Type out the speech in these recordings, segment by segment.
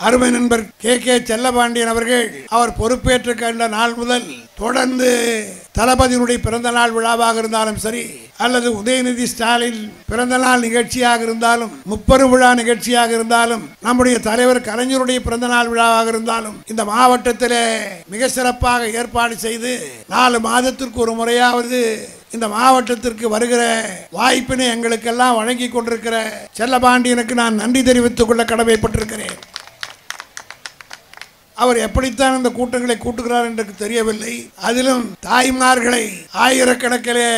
அருமை நண்பர் கே செல்லபாண்டியன் அவர்கள் அவர் பொறுப்பேற்று கண்ட நாள் முதல் தொடர்ந்து தளபதியினுடைய பிறந்த நாள் விழாவாக இருந்தாலும் சரி, அல்லது உதயநிதி ஸ்டாலின் பிறந்த நாள் நிகழ்ச்சியாக இருந்தாலும், முப்பெரும் விழா நிகழ்ச்சியாக இருந்தாலும், நம்முடைய தலைவர் கலைஞருடைய பிறந்த நாள் விழாவாக இருந்தாலும், இந்த மாவட்டத்திலே மிக சிறப்பாக ஏற்பாடு செய்து 4 மாதத்திற்கு ஒரு முறையாவது இந்த மாவட்டத்திற்கு வருகிற வாய்ப்பினை எங்களுக்கெல்லாம் வழங்கி கொண்டிருக்கிற செல்லபாண்டியனுக்கு நான் நன்றி தெரிவித்துக் கொள்ள கடமைப்பட்டிருக்கிறேன். அவர் எப்படித்தான் இந்த கூட்டங்களை கூட்டுகிறார் என்று தெரியவில்லை. அதிலும் தாய்மார்களை ஆயிரக்கணக்கிலே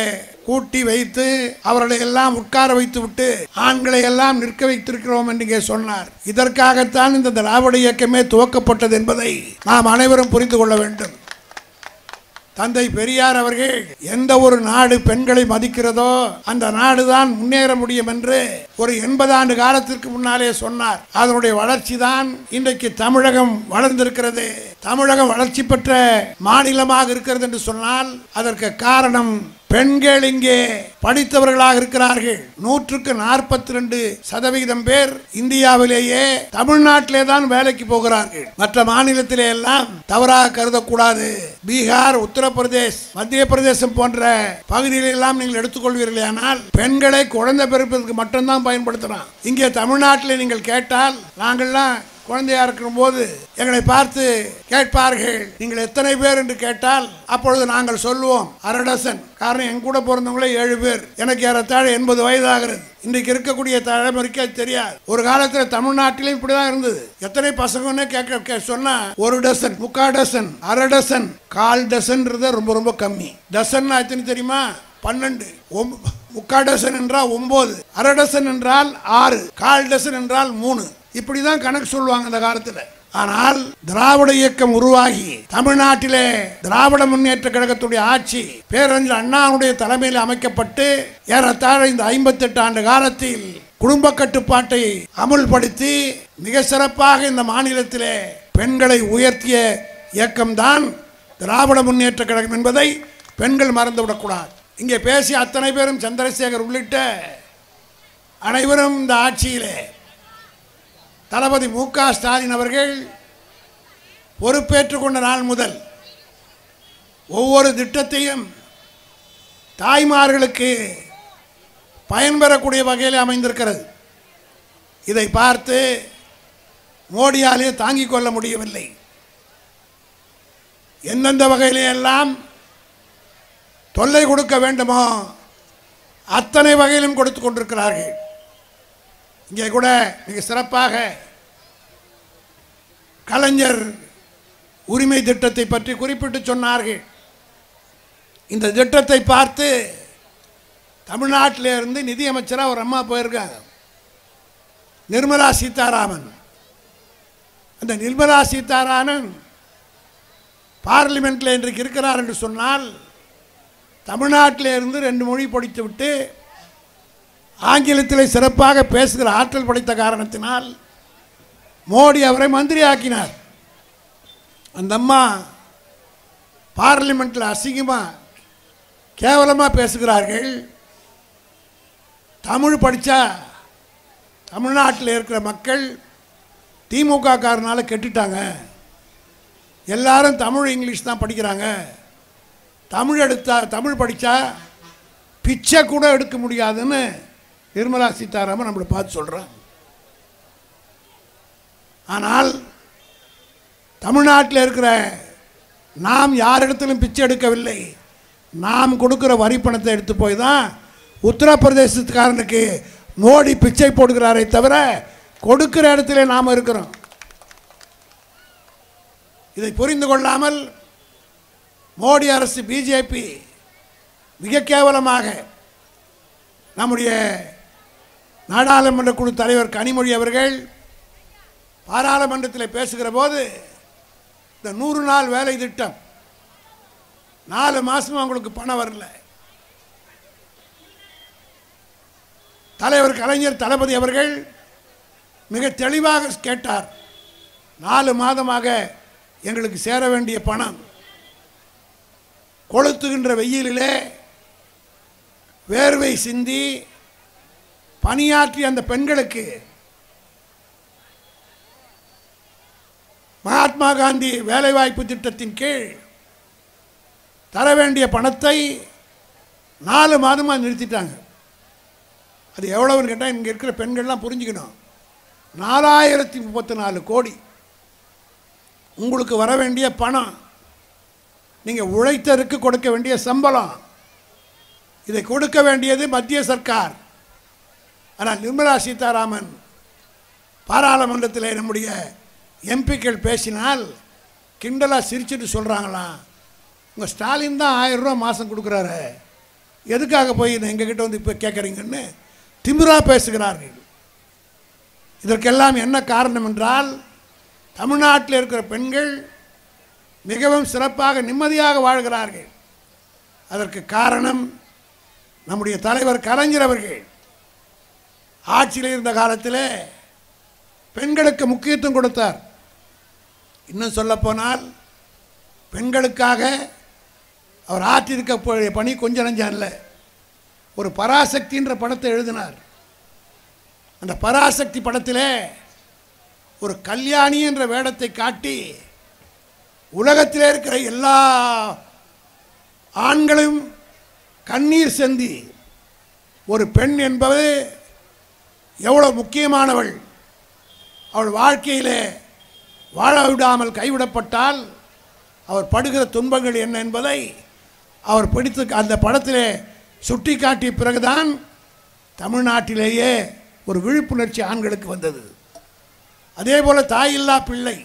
கூட்டி வைத்து அவர்களை எல்லாம் உட்கார வைத்து விட்டு ஆண்களை எல்லாம் நிற்க வைத்திருக்கிறோம் என்று சொன்னார். இதற்காகத்தான் இந்த திராவிட இயக்கமே துவக்கப்பட்டது என்பதை நாம் அனைவரும் புரிந்து கொள்ள வேண்டும். தந்தை பெரியார் அவர்கள் எந்த ஒரு நாடு பெண்களை மதிக்கிறதோ அந்த நாடுதான் முன்னேற முடியும் என்று ஒரு 80 ஆண்டு காலத்திற்கு முன்னாலே சொன்னார். அதனுடைய வளர்ச்சி தான் இன்றைக்கு தமிழகம் வளர்ந்திருக்கிறது. தமிழகம் வளர்ச்சி பெற்ற மாநிலமாக இருக்கிறது என்று சொன்னால் அதற்கு காரணம் பெண்கள் இங்கே படித்தவர்களாக இருக்கிறார்கள். 142% பேர் இந்தியாவிலேயே தமிழ்நாட்டிலே தான் வேலைக்கு போகிறார்கள். மற்ற மாநிலத்திலே எல்லாம் தவறாக கருதக்கூடாது. பீகார், உத்தரப்பிரதேஷ், மத்திய பிரதேசம் போன்ற பகுதிகளில் எல்லாம் நீங்கள் எடுத்துக்கொள்வீர்கள். ஆனால் பெண்களை குழந்தை பிறப்பதற்கு மட்டும்தான் பயன்படுத்தலாம். இங்கே தமிழ்நாட்டில் நீங்கள் கேட்டால், நாங்கள்லாம் குழந்தையா இருக்கும் போது எங்களை பார்த்து கேட்பார்கள், நீங்கள் எத்தனை பேர் என்று கேட்டால் அப்பொழுது நாங்கள் சொல்லுவோம் 1/2 டசன். காரணம், என் கூட பிறந்தவங்களே 7 பேர். எனக்கு ஏறத்தாழ 80 வயதாகிறது. இன்றைக்கு இருக்கக்கூடிய தலைமுறைக்கு தெரியாது. ஒரு காலத்தில் தமிழ்நாட்டிலும் இப்படிதான் இருந்தது. எத்தனை பசங்கன்னு கேட்க சொன்னா 1 டசன், 3/4 டசன், 1/2 டசன், 1/4 டசன் ரொம்ப ரொம்ப கம்மி. டசன் எத்தனை தெரியுமா? 12. 3/4 டசன் என்றால் 9, 1/2 டசன் என்றால் 6, 1/4 டசன் என்றால் 3. இப்படிதான் கணக்கு சொல்லுவாங்க அந்த காலத்தில். ஆனால் திராவிட இயக்கம் உருவாகி தமிழ்நாட்டிலே திராவிட முன்னேற்ற கழகத்துடைய ஆட்சி பேரறிஞர் அண்ணாவுடைய தலைமையில் அமைக்கப்பட்டு ஏறத்தாழ இந்த 58 ஆண்டு காலத்தில் குடும்ப கட்டுப்பாட்டை அமுல்படுத்தி மிக சிறப்பாக இந்த மாநிலத்திலே பெண்களை உயர்த்திய இயக்கம்தான் திராவிட முன்னேற்ற கழகம் என்பதை பெண்கள் மறந்துவிடக்கூடாது. இங்கே பேசிய அத்தனை பேரும், சந்திரசேகர் உள்ளிட்ட அனைவரும் இந்த ஆட்சியிலே தளபதி மு.க. ஸ்டாலின் அவர்கள் பொறுப்பேற்றுக் கொண்ட நாள் முதல் ஒவ்வொரு திட்டத்தையும் தாய்மார்களுக்கு பயன்பெறக்கூடிய வகையில் அமைந்திருக்கிறது. இதை பார்த்து மோடியாலே தாங்கிக் கொள்ள முடியவில்லை. எந்தெந்த வகையிலே எல்லாம் தொல்லை கொடுக்க வேண்டுமோ அத்தனை வகையிலும் கொடுத்து கொண்டிருக்கிறார்கள். இங்கே கூட மிக சிறப்பாக கலைஞர் உரிமை திட்டத்தை பற்றி குறிப்பிட்டு சொன்னார்கள். இந்த திட்டத்தை பார்த்து தமிழ்நாட்டில் இருந்து நிதியமைச்சராக ஒரு அம்மா போயிருக்காங்க, நிர்மலா சீதாராமன். அந்த நிர்மலா சீதாராமன் பார்லிமெண்ட்டில் இன்றைக்கு இருக்கிறார் என்று சொன்னால் தமிழ்நாட்டில் இருந்து 2 மொழி படித்து விட்டு ஆங்கிலத்தில் சிறப்பாக பேசுகிற ஆற்றல் படைத்த காரணத்தினால் மோடி அவரை மந்திரி ஆக்கினார். அந்த அம்மா பார்லிமெண்ட்டில் அசிங்கமாக கேவலமாக பேசுகிறார்கள். தமிழ் படித்தா தமிழ்நாட்டில் இருக்கிற மக்கள் திமுக காரனால கெட்டுட்டாங்க, எல்லாரும் தமிழ் இங்கிலீஷ் தான் படிக்கிறாங்க, தமிழ் படித்தா பிச்சை கூட எடுக்க முடியாதுன்னு நிர்மலா சீதாராமன் நம்மளை பார்த்து சொல்கிறான். ஆனால் தமிழ்நாட்டில் இருக்கிற நாம் யாரிடத்திலும் பிச்சை எடுக்கவில்லை. நாம் கொடுக்கிற வரி பணத்தை எடுத்து போய் தான் உத்தரப்பிரதேசத்துக்காரனுக்கு மோடி பிச்சை போடுகிறாரே தவிர கொடுக்கிற இடத்துல நாம் இருக்கிறோம். இதை புரிந்து கொள்ளாமல் மோடி அரசு, பிஜேபி மிக கேவலமாக நம்முடைய நாடாளுமன்ற குழு தலைவர் கனிமொழி அவர்கள் பாராளுமன்றத்தில் பேசுகிற போது இந்த 100 நாள் வேலை திட்டம் 4 மாசம் அவங்களுக்கு பணம் வரல. தலைவர் கலைஞர் தளபதி அவர்கள் மிக தெளிவாக கேட்டார், 4 மாதமாக எங்களுக்கு சேர வேண்டிய பணம் கொளுத்துகின்ற வெயிலிலே வேர்வை சிந்தி பணியாற்றி அந்த பெண்களுக்கு மகாத்மா காந்தி வேலைவாய்ப்பு திட்டத்தின் கீழ் தர வேண்டிய பணத்தை 4 மாதமாக நிறுத்திட்டாங்க. அது எவ்வளவுன்னு கேட்டால் இங்கே இருக்கிற பெண்கள்லாம் புரிஞ்சுக்கணும். 4034 கோடி உங்களுக்கு வர வேண்டிய பணம், நீங்கள் உழைத்ததற்கு கொடுக்க வேண்டிய சம்பளம், இதை கொடுக்க வேண்டியது மத்திய சர்க்கார். ஆனால் நிர்மலா சீதாராமன் பாராளுமன்றத்தில் நம்முடைய எம்பிக்கள் பேசினால் கிண்டலாக சிரிச்சுட்டு சொல்கிறாங்களாம், உங்கள் ஸ்டாலின் தான் 1000 ரூபா மாதம் கொடுக்குறாரு, எதுக்காக போய் எங்ககிட்ட வந்து இப்போ கேட்குறீங்கன்னு திமிராக பேசுகிறார்கள். இதற்கெல்லாம் என்ன காரணம் என்றால், தமிழ்நாட்டில் இருக்கிற பெண்கள் மிகவும் சிறப்பாக நிம்மதியாக வாழ்கிறார்கள். அதற்கு காரணம் நம்முடைய தலைவர் கலைஞர் அவர்கள். ஆட்சியில் இருந்த காலத்தில் பெண்களுக்கு முக்கியத்துவம் கொடுத்தார். இன்னும் சொல்லப்போனால் பெண்களுக்காக அவர் ஆற்றிருக்க பணி கொஞ்சம் நஞ்சம் இல்லை. ஒரு பராசக்தின்ற படத்தை எழுதினார். அந்த பராசக்தி படத்தில் ஒரு கல்யாணி என்ற வேடத்தை காட்டி உலகத்தில் இருக்கிற எல்லா ஆண்களும் கண்ணீர் சிந்தி, ஒரு பெண் என்பது எவ்வளோ முக்கியமானவள், அவள் வாழ்க்கையில் வாழ விடாமல் கைவிடப்பட்டால் அவர் படுகிற துன்பங்கள் என்ன என்பதை அவர் படித்து அந்த படத்திலே சுட்டி காட்டிய பிறகுதான் தமிழ்நாட்டிலேயே ஒரு விழிப்புணர்ச்சி ஆண்களுக்கு வந்தது. அதே போல் தாயில்லா பிள்ளை,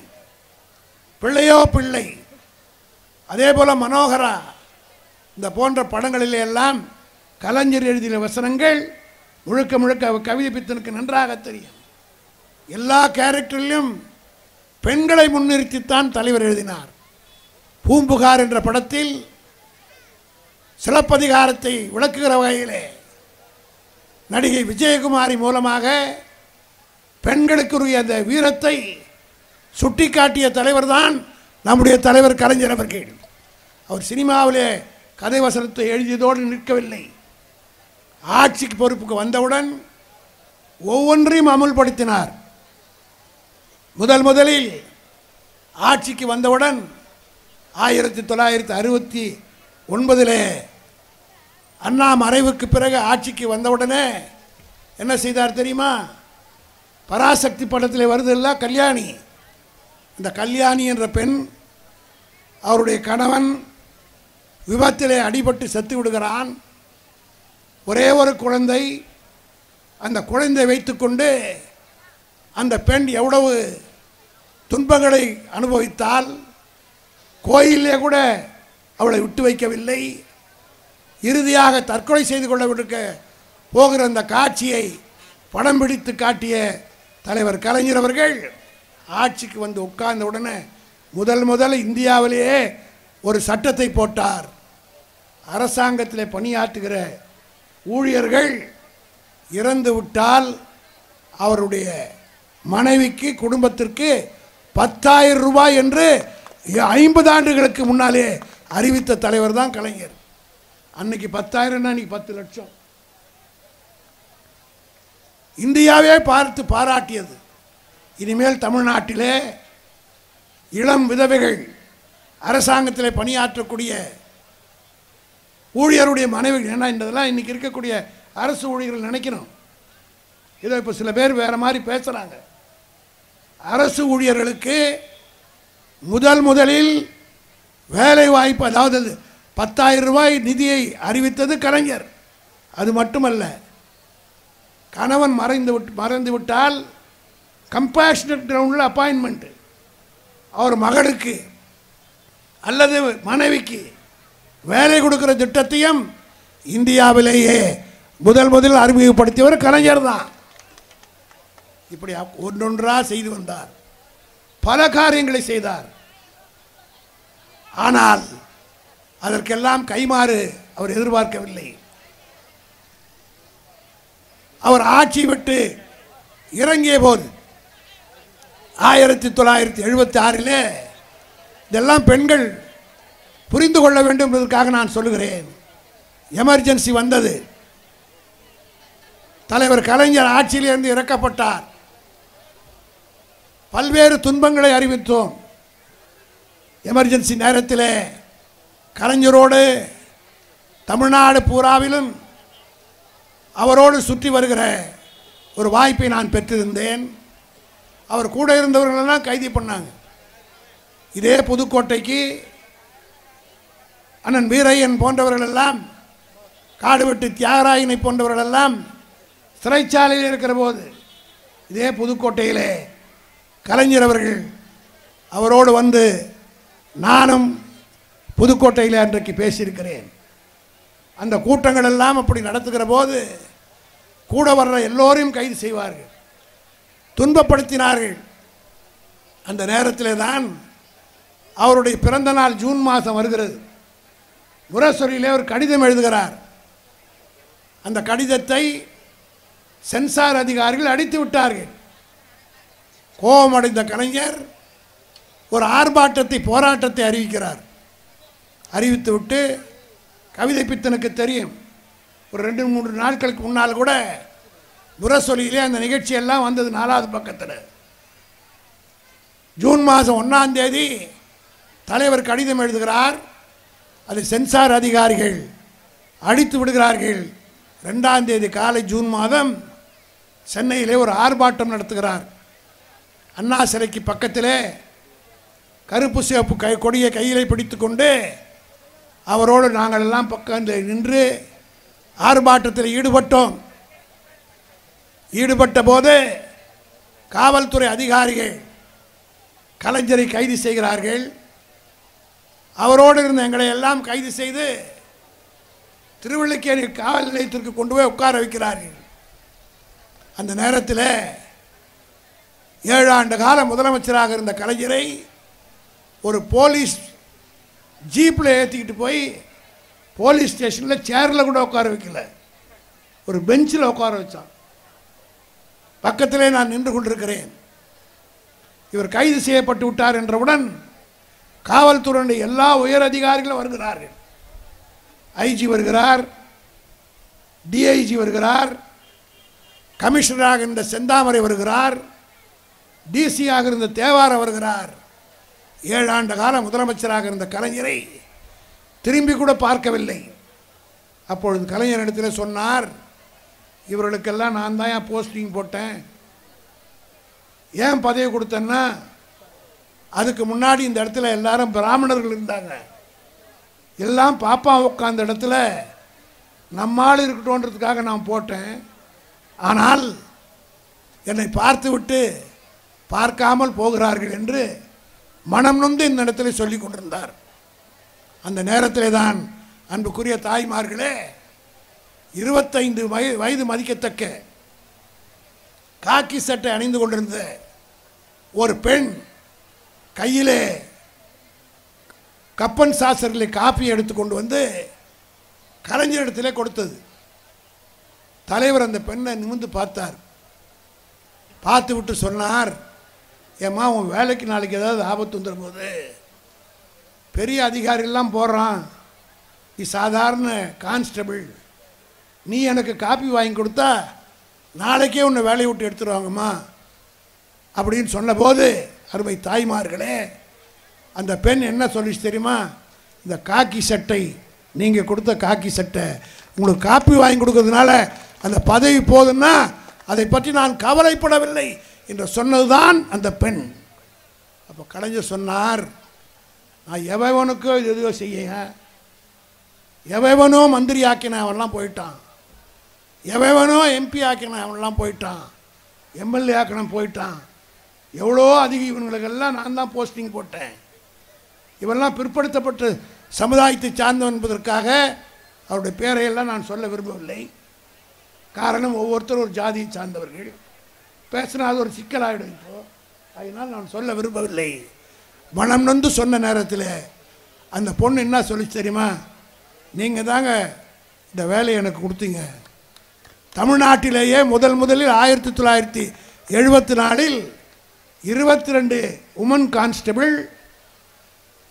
பிள்ளையோ பிள்ளை, அதே போல் மனோகரா, இந்த போன்ற படங்களிலே எல்லாம் கலைஞர் எழுதிய வசனங்கள் முழுக்க முழுக்க கவிதை பித்தனுக்கு நன்றாக தெரியும். எல்லா கேரக்டரிலும் பெண்களை முன்னிறுத்தித்தான் தலைவர் எழுதினார். பூம்புகார் என்ற படத்தில் சிலப்பதிகாரத்தை விளக்குகிற வகையிலே நடிகை விஜயகுமாரி மூலமாக பெண்களுக்குரிய அந்த வீரத்தை சுட்டிக்காட்டிய தலைவர் தான் நம்முடைய தலைவர் கலைஞர் அவர்கள். அவர் சினிமாவிலே கதை வசனத்தை எழுதியதோடு நிற்கவில்லை. ஆட்சிக்கு பொறுப்புக்கு வந்தவுடன் ஒவ்வொன்றையும் அமுல்படுத்தினார். முதலில் ஆட்சிக்கு வந்தவுடன் 1969 அண்ணா மறைவுக்கு பிறகு ஆட்சிக்கு வந்தவுடனே என்ன செய்தார் தெரியுமா? பராசக்தி படத்தில் வருதில்ல கல்யாணி, இந்த கல்யாணி என்ற பெண், அவருடைய கணவன் விபத்திலே அடிபட்டு செத்து விடுகிறான். ஒரே ஒரு குழந்தை. அந்த குழந்தை வைத்துக்கொண்டு அந்த பெண் எவ்வளவு துன்பங்களை அனுபவித்தால், கோயிலே கூட அவளை விட்டு வைக்கவில்லை. இறுதியாக தற்கொலை செய்து கொள்ள விடுக்க போகிற அந்த காட்சியை படம் பிடித்து காட்டிய தலைவர் கலைஞர் அவர்கள் ஆட்சிக்கு வந்து உட்கார்ந்த உடனே முதல் இந்தியாவிலேயே ஒரு சட்டத்தை போட்டார். அரசாங்கத்தில் பணியாற்றுகிற ஊழியர்கள் இறந்து விட்டால் அவருடைய மனைவிக்கு குடும்பத்திற்கு 10,000 ரூபாய் என்று 50 ஆண்டுகளுக்கு முன்னாலே அறிவித்த தலைவர் தான் கலைஞர். அன்னைக்கு 10,000 அன்னைக்கு 10 லட்சம். இந்தியாவே பார்த்து பாராட்டியது. இனிமேல் தமிழ்நாட்டிலே இளம் விதவைகள், அரசாங்கத்தில் பணியாற்றக்கூடிய ஊழியருடைய மனைவிகள், ஏன்னா இதெல்லாம் இன்னைக்கு இருக்கக்கூடிய அரசு ஊழியர்கள் நினைக்கணும். இதோ இப்போ சில பேர் வேற மாதிரி பேசுகிறாங்க. அரசு ஊழியர்களுக்கு முதலில் வேலை வாய்ப்பு, அதாவது 10,000 ரூபாய் நிதியை அறிவித்தது கலைஞர். அது மட்டுமல்ல, கணவன் மறைந்து விட்டால் கம்பேஷனட் கிரவுண்டில் அப்பாயின்மெண்ட், அவர் மகளுக்கு அல்லது மனைவிக்கு வேலை கொடுக்கிற திட்டத்தையும் இந்தியாவிலேயே முதல் அறிமுகப்படுத்தியவர் கலைஞர் தான். இப்படி ஒன்றொன்றாக செய்து வந்தார். பல காரியங்களை செய்தார். ஆனால் அதற்கெல்லாம் கைமாறு அவர் எதிர்பார்க்கவில்லை. அவர் ஆட்சி விட்டு இறங்கிய போது 1976 இதெல்லாம் பெண்கள் புரிந்து கொள்ள வேண்டும் என்பதற்காக நான் சொல்லுகிறேன். எமர்ஜென்சி வந்தது. தலைவர் கலைஞர் ஆட்சியிலிருந்து இறக்கப்பட்டார். பல்வேறு துன்பங்களை அறிவித்தோம். எமர்ஜென்சி நேரத்தில் கலைஞரோடு தமிழ்நாடு பூராவிலும் அவரோடு சுற்றி வருகிற ஒரு வாய்ப்பை நான் பெற்றிருந்தேன். அவர் கூட இருந்தவர்களெல்லாம் கைது பண்ணாங்க. இதே புதுக்கோட்டைக்கு அண்ணன் வீரையன் போன்றவர்களெல்லாம், காடுவெட்டு தியாகராயனை போன்றவர்களெல்லாம் சிறைச்சாலையில் இருக்கிற போது இதே புதுக்கோட்டையிலே கலைஞர் அவர்கள் அவரோடு வந்து நானும் புதுக்கோட்டையில் அன்றைக்கு பேசியிருக்கிறேன். அந்த கூட்டங்கள் எல்லாம் அப்படி நடத்துகிற போது கூட வர்ற எல்லோரையும் கைது செய்வார்கள், துன்பப்படுத்தினார்கள். அந்த நேரத்தில் தான் அவருடைய பிறந்த நாள் ஜூன் மாதம் வருகிறது. முரசொலியிலே ஒரு கடிதம் எழுதுகிறார். அந்த கடிதத்தை சென்சார் அதிகாரிகள் அடித்து விட்டார்கள். கோபமடைந்த கலைஞர் ஒரு ஆர்ப்பாட்டத்தை, போராட்டத்தை அறிவிக்கிறார். அறிவித்து விட்டு, கவிதை பித்தனுக்கு தெரியும், ஒரு 2-3 நாட்களுக்கு முன்னால் கூட முரசொலியிலே அந்த நிகழ்ச்சியெல்லாம் வந்தது. 4வது பக்கத்தில் ஜூன் மாதம் 1ஆம் தேதி தலைவர் கடிதம் எழுதுகிறார். அதை சென்சார் அதிகாரிகள் அடித்து விடுகிறார்கள். 2ஆம் தேதி காலை ஜூன் மாதம் சென்னையிலே ஒரு ஆர்ப்பாட்டம் நடத்துகிறார். அண்ணா சிலைக்கு பக்கத்திலே கருப்பு சிவப்பு கொடியை கையிலே பிடித்து கொண்டு அவரோடு நாங்கள் எல்லாம் பக்கத்தில் நின்று ஆர்ப்பாட்டத்தில் ஈடுபட்ட போது காவல்துறை அதிகாரிகள் கலைஞரை கைது செய்கிறார்கள். அவரோடு இருந்த எங்களை எல்லாம் கைது செய்து திருவள்ளிக்கேணி காவல் நிலையத்திற்கு கொண்டு போய் உட்கார வைக்கிறார்கள். அந்த நேரத்தில் 7 ஆண்டு கால முதலமைச்சராக இருந்த கலைஞரை ஒரு போலீஸ் ஜீப்பில் ஏற்றிக்கிட்டு போய் போலீஸ் ஸ்டேஷனில் சேரில் கூட உட்கார வைக்கல, ஒரு பெஞ்சில் உட்கார வச்சான். பக்கத்திலே நான் நின்று கொண்டிருக்கிறேன். இவர் கைது செய்யப்பட்டு விட்டார் என்றவுடன் காவல்துறையினுடைய எல்லா உயர் அதிகாரிகளும் வருகிறார்கள். ஐஜி வருகிறார், டிஐஜி வருகிறார், கமிஷனராக இருந்த செந்தாமரை வருகிறார், டிசியாக இருந்த தேவார வருகிறார். 7 ஆண்டு கால முதலமைச்சராக இருந்த கலைஞரை திரும்பி கூட பார்க்கவில்லை. அப்பொழுது கலைஞர் இடத்தில் சொன்னார், இவர்களுக்கெல்லாம் நான் தான் ஏன் போஸ்டிங் போட்டேன், ஏன் பதவி கொடுத்தேன்னா, அதுக்கு முன்னாடி இந்த இடத்துல எல்லாரும் பிராமணர்கள் இருந்தாங்க, எல்லாம் பாப்பா உட்கார்ந்த இடத்துல நம்மால் இருக்கட்டும்ன்றதுக்காக நான் போட்டேன். ஆனால் என்னை பார்த்து விட்டு பார்க்காமல் போகிறார்கள் என்று மனம் நொந்து இந்த இடத்துல சொல்லி கொண்டிருந்தார். அந்த நேரத்திலே தான் அன்புக்குரிய தாய்மார்களே, 25 வயது மதிக்கத்தக்க காக்கி சட்டை அணிந்து கொண்டிருந்த ஒரு பெண் கையிலே கப்பன் சாசரில் காப்பி எடுத்துக்கொண்டு வந்து கலைஞரிடத்திலே கொடுத்தது. தலைவர் அந்த பெண்ணை நிமிர்ந்து பார்த்தார். பார்த்து விட்டு சொன்னார், ஏம்மா உன் வேலைக்கு நாளைக்கு ஏதாவது ஆபத்து வந்துடும் போது பெரிய அதிகாரிகள்லாம் போடுறான், நீ சாதாரண கான்ஸ்டபிள், நீ எனக்கு காப்பி வாங்கி கொடுத்தா நாளைக்கே உன்னை வேலையை விட்டு எடுத்துருவாங்கம்மா அப்படின்னு சொன்னபோது, அருமை தாய்மார்களே, அந்த பெண் என்ன சொல்லிச்சு தெரியுமா, இந்த காக்கி சட்டை, நீங்கள் கொடுத்த காக்கி சட்டை உங்களுக்கு காப்பி வாங்கி கொடுக்கறதுனால அந்த பதவி போதுன்னா அதை பற்றி நான் கவலைப்படவில்லை என்று சொன்னதுதான் அந்த பெண். அப்போ கலைஞர் சொன்னார், நான் எவனுக்கோ எதையோ செய்ய, எவனோ மந்திரி ஆக்கின அவன்லாம் போயிட்டான், எவனோ எம்பி ஆக்கின அவன்லாம் போயிட்டான், எம்எல்ஏ ஆக்கின போயிட்டான், எவ்வளோ அதிக இவங்களுக்கெல்லாம் நான் தான் போஸ்டிங் போட்டேன். இவெல்லாம் பிற்படுத்தப்பட்ட சமுதாயத்தை சார்ந்தவன் என்பதற்காக அவருடைய பேரையெல்லாம் நான் சொல்ல விரும்பவில்லை. காரணம், ஒவ்வொருத்தரும் ஒரு ஜாதியை சார்ந்தவர்கள், பேசினா அது ஒரு சிக்கலாகிடும். இப்போ அதனால் நான் சொல்ல விரும்பவில்லை. மனம் நொந்து சொன்ன நேரத்தில் அந்த பொண்ணு என்ன சொல்லிச்சு தெரியுமா, நீங்கள் தாங்க இந்த வேலையை எனக்கு கொடுத்தீங்க. தமிழ்நாட்டிலேயே முதலில் 1974 22 உமன் கான்ஸ்டபிள்,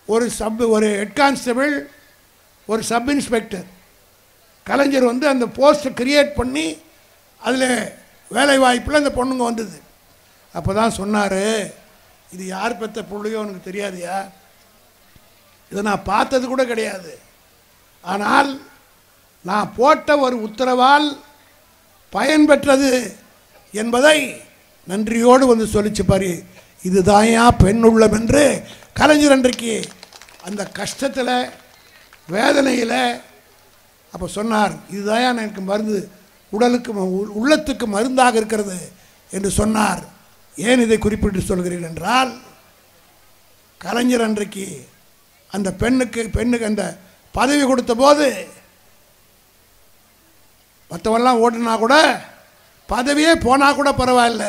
ஒரு ஹெட் கான்ஸ்டபிள், ஒரு சப் இன்ஸ்பெக்டர். கலைஞர் வந்து அந்த போஸ்ட்டை கிரியேட் பண்ணி அதில் வேலை வாய்ப்பில் அந்த பொண்ணுங்க வந்தது. அப்போ தான் சொன்னார், இது யார் பெற்ற பிள்ளையோ எனக்கு தெரியாதுயா, இதை நான் பார்த்தது கூட கிடையாது. ஆனால் நான் போட்ட ஒரு உத்தரவால் பயன்பெற்றது என்பதை நன்றியோடு வந்து சொல்லிச்சு பாரு. இதுதாயா பெண் உள்ளம் என்று கலைஞர் அன்றைக்கு அந்த கஷ்டத்தில் வேதனையில் அப்போ சொன்னார், இதுதாயா எனக்கு மருந்து, உடலுக்கு உள்ளத்துக்கு மருந்தாக இருக்கிறது என்று சொன்னார். ஏன் இதை குறிப்பிட்டு சொல்கிறேன் என்றால், கலைஞர் அன்றைக்கு அந்த பெண்ணுக்கு அந்த பதவி கொடுத்த போது மற்றவெல்லாம் ஓடினா கூட, பதவியே போனால் கூட பரவாயில்ல,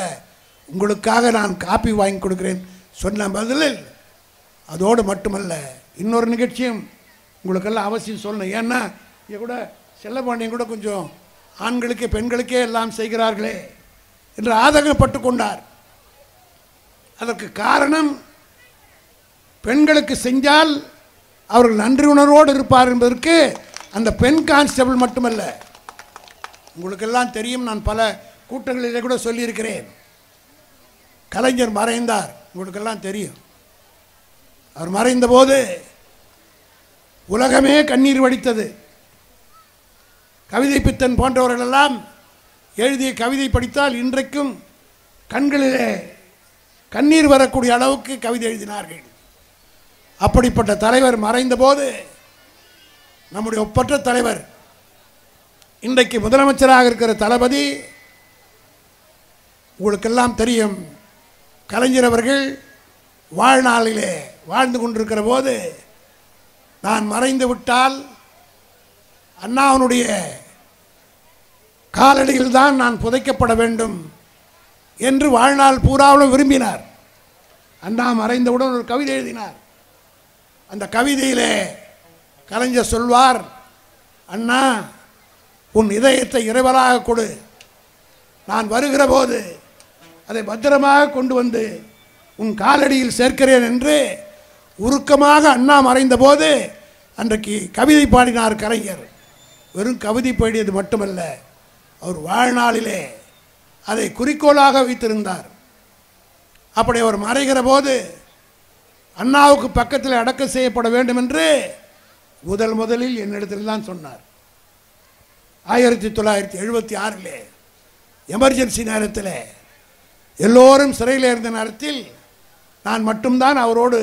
உங்களுக்காக நான் காப்பி வாங்கி கொடுக்குறேன் சொன்ன பதிலில் அதோடு மட்டுமல்ல, இன்னொரு நிகழ்ச்சியும் உங்களுக்கெல்லாம் அவசியம் சொல்லணும். ஏன்னா இங்கே கூட செல்லப்பாண்டியன் கூட கொஞ்சம் ஆண்களுக்கே பெண்களுக்கே எல்லாம் செய்கிறார்களே என்று ஆதங்கப்பட்டு கொண்டார். அதற்கு காரணம், பெண்களுக்கு செஞ்சால் அவர்கள் நன்றி உணர்வோடு இருப்பார் என்பதற்கு அந்த பெண் கான்ஸ்டபிள் மட்டுமல்ல, உங்களுக்கெல்லாம் தெரியும், நான் பல கூட்டங்களிலே கூட சொல்லியிருக்கிறேன். கலைஞர் மறைந்தார், உங்களுக்கெல்லாம் தெரியும். அவர் மறைந்த போது உலகமே கண்ணீர் வடித்தது. கவிதை பித்தன் போன்றவர்களெல்லாம் எழுதிய கவிதை படித்தால் இன்றைக்கும் கண்களிலே கண்ணீர் வரக்கூடிய அளவுக்கு கவிதை எழுதினார்கள். அப்படிப்பட்ட தலைவர் மறைந்த போது நம்முடைய ஒப்பற்ற தலைவர், இன்றைக்கு முதலமைச்சராக இருக்கிற தளபதி, உங்களுக்கெல்லாம் தெரியும், கலைஞர் அவர்கள் வாழ்நாளிலே வாழ்ந்து கொண்டிருக்கிற போது, நான் மறைந்து விட்டால் அண்ணாவனுடைய காலடியில் தான் நான் புதைக்கப்பட வேண்டும் என்று வாழ்நாள் பூராவும் விரும்பினார். அண்ணா மறைந்தவுடன் ஒரு கவிதை எழுதினார். அந்த கவிதையிலே கலைஞர் சொல்வார், அண்ணா உன் இதயத்தை இறைவராக கொடு, நான் வருகிற போது அதை பத்திரமாக கொண்டு வந்து உன் காலடியில் சேர்க்கிறேன் என்று உருக்கமாக அண்ணா மறைந்த போது அன்றைக்கு கவிதை பாடினார் கலைஞர். வெறும் கவிதை பாடியது மட்டுமல்ல, அவர் வாழ்நாளிலே அதை குறிக்கோளாக வைத்திருந்தார். அப்படி அவர் மறைகிற போது அண்ணாவுக்கு பக்கத்தில் அடக்கம் செய்யப்பட வேண்டும் என்று முதலில் என்னிடத்தில் தான் சொன்னார். 1976 எமர்ஜென்சி நேரத்தில் எல்லோரும் சிறையில் இருந்த நேரத்தில் நான் மட்டும்தான் அவரோடு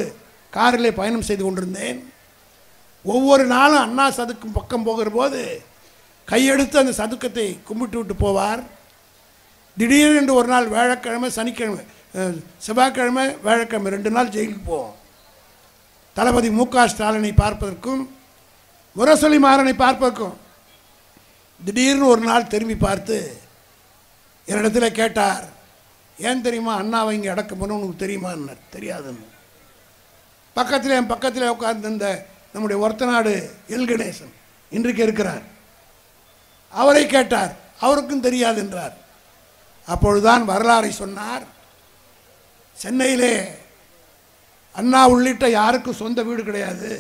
காரிலே பயணம் செய்து கொண்டிருந்தேன். ஒவ்வொரு நாளும் அண்ணா சதுக்கும் பக்கம் போகிற போது கையெடுத்து அந்த சதுக்கத்தை கும்பிட்டு விட்டு போவார். திடீரென்று ஒரு நாள் வியாழக்கிழமை, சனிக்கிழமை, செவ்வாய்க்கிழமை, வியாழக்கிழமை 2 நாள் ஜெயிலுக்கு போவோம். தளபதி மு.க. ஸ்டாலினை பார்ப்பதற்கும் முரசொலி மாறனை பார்ப்பதற்கும். திடீர்னு ஒரு நாள் திரும்பி பார்த்து என்னிடத்தில் கேட்டார், ஏன் தெரியுமா அண்ணாவை இங்கே அடக்கம் பண்ண உனக்கு தெரியுமான்னு. தெரியாதுன்னு. என் பக்கத்தில் உட்கார்ந்து நம்முடைய ஒருத்தநாடு எல் கணேசன் இன்றைக்கு இருக்கிறார், அவரை கேட்டார், அவருக்கும் தெரியாது என்றார். அப்பொழுதுதான் வரலாறை சொன்னார். சென்னையிலே அண்ணா உள்ளிட்ட யாருக்கும் சொந்த வீடு கிடையாது.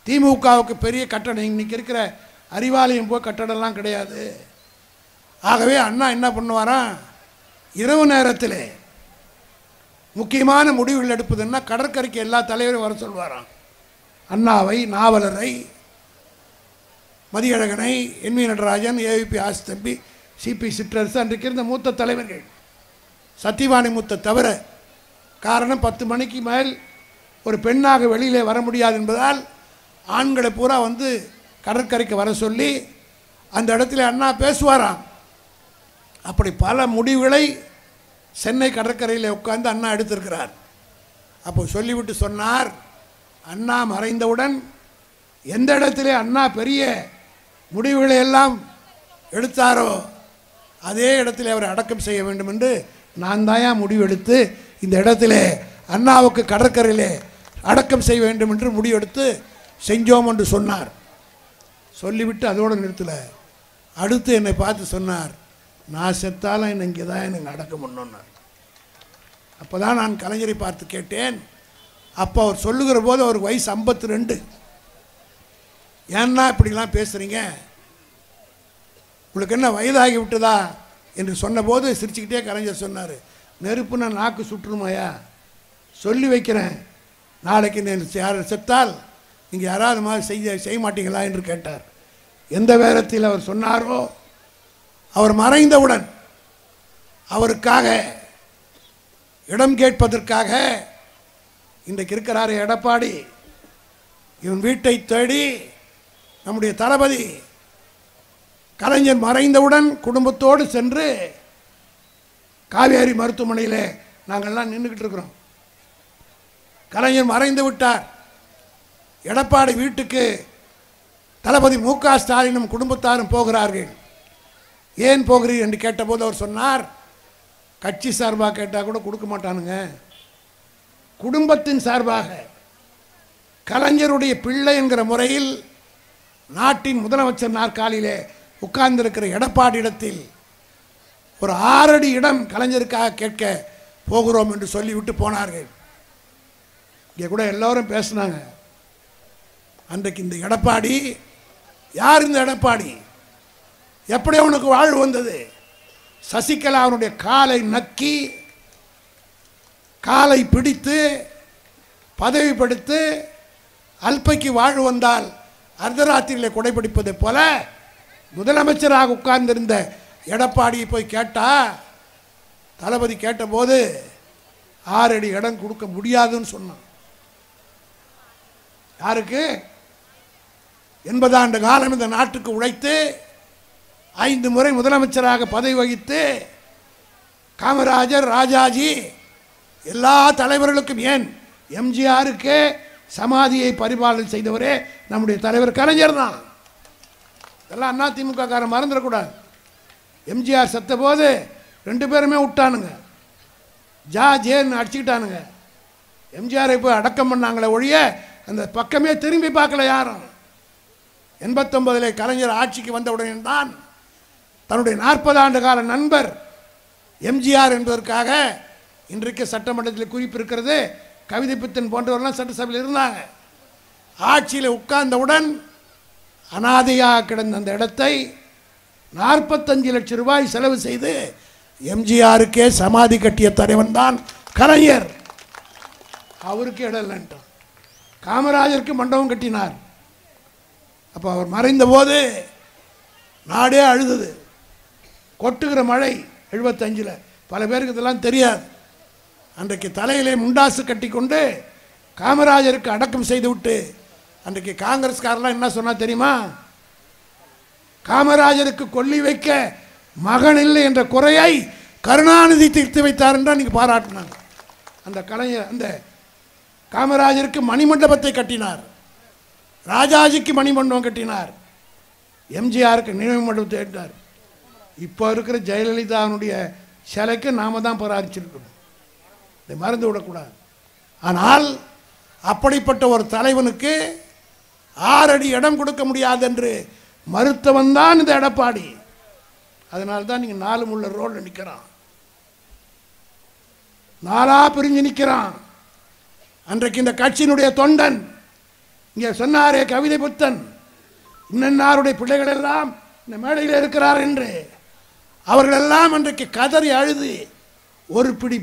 திமுகவுக்கு பெரிய கட்டடம், இன்னைக்கு இருக்கிற அறிவாலயம் போய் கட்டடம்லாம் கிடையாது. ஆகவே அண்ணா என்ன பண்ணுவாராம், இரவு நேரத்தில் முக்கியமான முடிவுகள் எடுப்பதுன்னா கடற்கரைக்கு எல்லா தலைவரையும் வர சொல்வாராம். அண்ணாவை, நாவலரை, மதியழகனை, என்.வி. நடராஜன், ஏவிபி ஆசித்தம்பி, சிபி சிற்றரசு, அன்றைக்கு இருந்த மூத்த தலைவர்கள், சத்தியவாணி மூத்த தவிர. காரணம் 10 மணிக்கு மேல் ஒரு பெண்ணாக வெளியிலே வர முடியாது என்பதால் ஆண்களை பூரா வந்து கடற்கரைக்கு வர சொல்லி அந்த இடத்துல அண்ணா பேசுவாராம். அப்படி பல முடிவுகளை சென்னை கடற்கரையில் உட்கார்ந்து அண்ணா எடுத்திருக்கிறார். அப்போ சொல்லிவிட்டு சொன்னார், அண்ணா மறைந்தவுடன் எந்த இடத்திலே அண்ணா பெரிய முடிவுகளை எல்லாம் எடுத்தாரோ அதே இடத்துல அவரை அடக்கம் செய்ய வேண்டும் என்று நான் தாயா முடிவெடுத்து இந்த இடத்திலே அண்ணாவுக்கு கடற்கரையிலே அடக்கம் செய்ய வேண்டும் என்று முடிவெடுத்து செஞ்சோம் என்று சொன்னார். சொல்லிவிட்டு அதோடு நிறுத்தலை. அடுத்து என்னை பார்த்து சொன்னார், நான் செத்தாலும் என்னை இங்கே தான் எனக்கு அடக்கம் பண்ணோன்னார். அப்போ தான் நான் கலைஞரை பார்த்து கேட்டேன். அப்போ அவர் சொல்லுகிற போது அவர் வயசு 52. ஏன்னா இப்படிலாம் பேசுகிறீங்க, உங்களுக்கு என்ன வயதாகி விட்டதா என்று சொன்னபோது சிரிச்சுக்கிட்டே கலைஞர் சொன்னார், நெருப்புனா நாக்கு சுற்றுமாயா, சொல்லி வைக்கிறேன், நாளைக்கு யார் செத்தால் நீங்கள் யாராவது மாதிரி செய்ய மாட்டீங்களா என்று கேட்டார். எந்த வேகத்தில் அவர் சொன்னாரோ, அவர் மறைந்தவுடன் அவருக்காக இடம் கேட்பதற்காக இன்றைக்கு இருக்கிறார் எடப்பாடி, இவன் வீட்டை தேடி நம்முடைய தளபதி கலைஞர் மறைந்தவுடன் குடும்பத்தோடு சென்று காவேரி மருத்துவமனையில் நாங்கள்லாம் நின்றுக்கிட்டு இருக்கிறோம். கலைஞர் மறைந்து விட்டார். எடப்பாடி வீட்டுக்கு தளபதி மு.க. ஸ்டாலினும் குடும்பத்தாரும் போகிறார்கள். ஏன் போகிறீர்கள் என்று கேட்டபோது அவர் சொன்னார், கட்சி சார்பாக கேட்டால் கூட கொடுக்க மாட்டானுங்க, குடும்பத்தின் சார்பாக கலைஞருடைய பிள்ளை என்கிற முறையில் நாட்டின் முதலமைச்சர் நாற்காலியிலே உட்கார்ந்திருக்கிற எடப்பாடி இடத்தில் ஒரு 6 அடி இடம் கலைஞருக்காக கேட்க போகிறோம் என்று சொல்லிவிட்டு போனார்கள். இங்கே கூட எல்லோரும் பேசினாங்க. அன்றைக்கு இந்த எடப்பாடி யார்? இந்த எடப்பாடி எப்படி அவனுக்கு வாழ்வு வந்தது? சசிகலா அவனுடைய காலை நக்கி காலை பிடித்து பதவிப்படுத்து அல்பைக்கு வாழ்வு வந்தால் அர்த்தராத்திரியில் கொடைபிடிப்பதை போல முதலமைச்சராக உட்கார்ந்திருந்த எடப்பாடியை போய் கேட்டா, தளபதி கேட்டபோது 6 அடி இடம் கொடுக்க முடியாதுன்னு சொன்னான். யாருக்கு? 80 ஆண்டு காலம் இந்த நாட்டுக்கு உழைத்து 5 முறை முதலமைச்சராக பதவி வகித்து காமராஜர், ராஜாஜி எல்லா தலைவர்களுக்கும், ஏன் எம்ஜிஆருக்கு சமாதியை பரிபாலனை செய்தவரே நம்முடைய தலைவர் கலைஞர் தான். இதெல்லாம் அதிமுக காரன் மறந்துடக்கூடாது. எம்ஜிஆர் செத்த போது 2 பேருமே விட்டானுங்க, ஜேன்னு அடிச்சுக்கிட்டானுங்க. எம்ஜிஆரை போய் அடக்கம் பண்ணாங்களே ஒழிய அந்த பக்கமே திரும்பி பார்க்கல யாரும். 89 கலைஞர் ஆட்சிக்கு வந்தவுடனே தான் தன்னுடைய 40 ஆண்டு கால நண்பர் எம்ஜிஆர் என்பதற்காக, இன்றைக்கு சட்டமன்றத்தில் குறிப்பு இருக்கிறது, கவிதை பித்தன் போன்றவர்கள்லாம் சட்டசபையில் இருந்தாங்க. ஆட்சியில் உட்கார்ந்தவுடன் அனாதையாக கிடந்த அந்த இடத்தை 45 லட்சம் ரூபாய் செலவு செய்து எம்ஜிஆருக்கே சமாதி கட்டிய தலைவன் தான் கலைஞர். அவருக்கு இடம் இல்லைன்ட்டான். காமராஜருக்கு மண்டபம் கட்டினார். அப்போ அவர் மறைந்த போது நாடே அழுதது. கொட்டுகிற மழை 75. பல பேருக்கு இதெல்லாம் தெரியாது. அன்றைக்கு தலையிலே முண்டாசு கட்டி கொண்டு காமராஜருக்கு அடக்கம் செய்து விட்டு அன்றைக்கு காங்கிரஸ்காரெல்லாம் என்ன சொன்னா தெரியுமா? காமராஜருக்கு கொல்லி வைக்க மகன் இல்லை என்ற குறையை கருணாநிதி தீர்த்து வைத்தார் என்றால் நீங்கள் பாராட்டினாங்க. அந்த கலைஞர் அந்த காமராஜருக்கு மணிமண்டபத்தை கட்டினார், ராஜாஜிக்கு மணிமண்டபம் கட்டினார், எம்ஜிஆருக்கு நினைவு மண்டபத்தை கட்டினார். இப்போ இருக்கிற ஜெயலலிதாவுடைய சிலைக்கு நாம தான் பராமரிச்சிருக்கணும், இதை மறந்து விடக்கூடாது. ஆனால் அப்படிப்பட்ட ஒரு தலைவனுக்கு 6 அடி இடம் கொடுக்க முடியாது என்று மறுத்தவன் தான் இந்த எடப்பாடி. அதனால தான் நீங்கள் 4 முள்ள ரோடில் நிற்கிறான், 4ஆ பிரிஞ்சு நிற்கிறான். அன்றைக்கு இந்த கட்சியினுடைய தொண்டன் இங்கே சொன்னாரே கவிதை புத்தன், இன்னன்னாருடைய பிள்ளைகள் எல்லாம் இந்த மேடையில் இருக்கிறார் என்று, அவர்களெல்லாம் அன்றைக்கு கதறி அழுது ஒரு பிடி